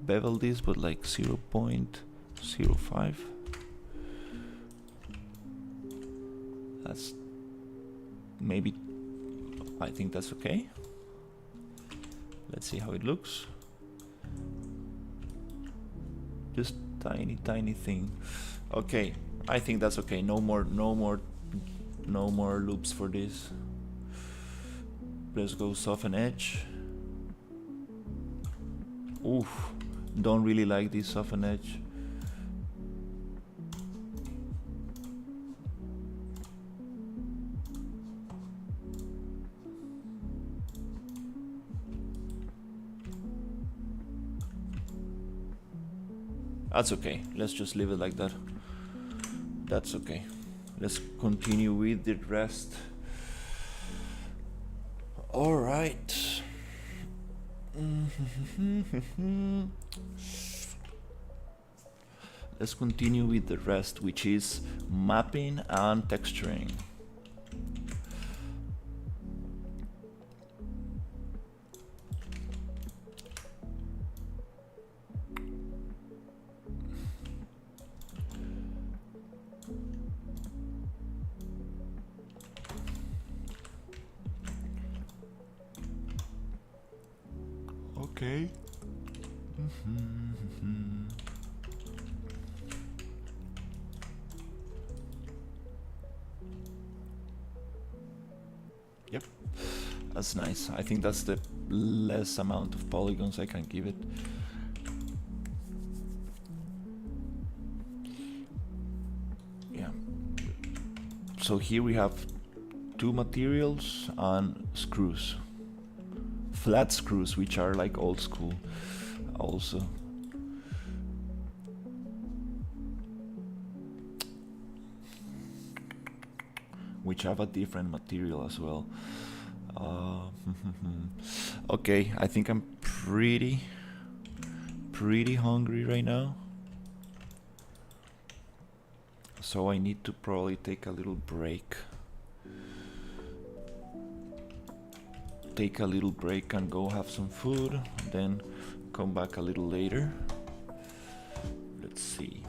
bevel this, but like 0.05? That's maybe, I think that's okay. Let's see how it looks. Just tiny thing. Okay, I think that's okay. No more loops for this. Let's go soften edge. Oof, don't really like this soften edge. That's okay, let's just leave it like that. That's okay. Let's continue with the rest. All right. Let's continue with the rest, which is mapping and texturing. Okay. Yep, that's nice. I think that's the less amount of polygons I can give it. Yeah. So here we have two materials and screws. Flat screws, which are like old school also. Which have a different material as well. Okay, I think I'm pretty pretty hungry right now. So I need to probably take a little break. Take a little break and go have some food, then come back a little later. Let's see.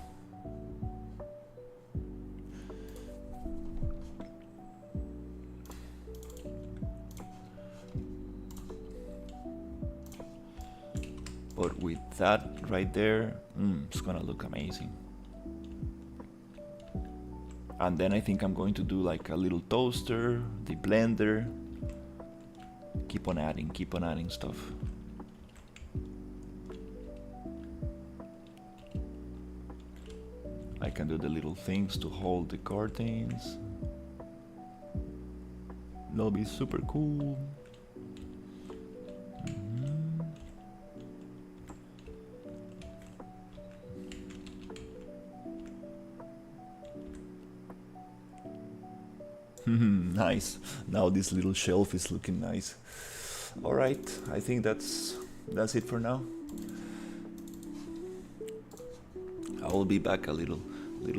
But with that right there, it's gonna look amazing. And then I think I'm going to do like a little toaster, the blender. Keep on adding stuff. I can do the little things to hold the curtains. That'll be super cool. Nice. Now this little shelf is looking nice. All right, I think that's it for now. I will be back a little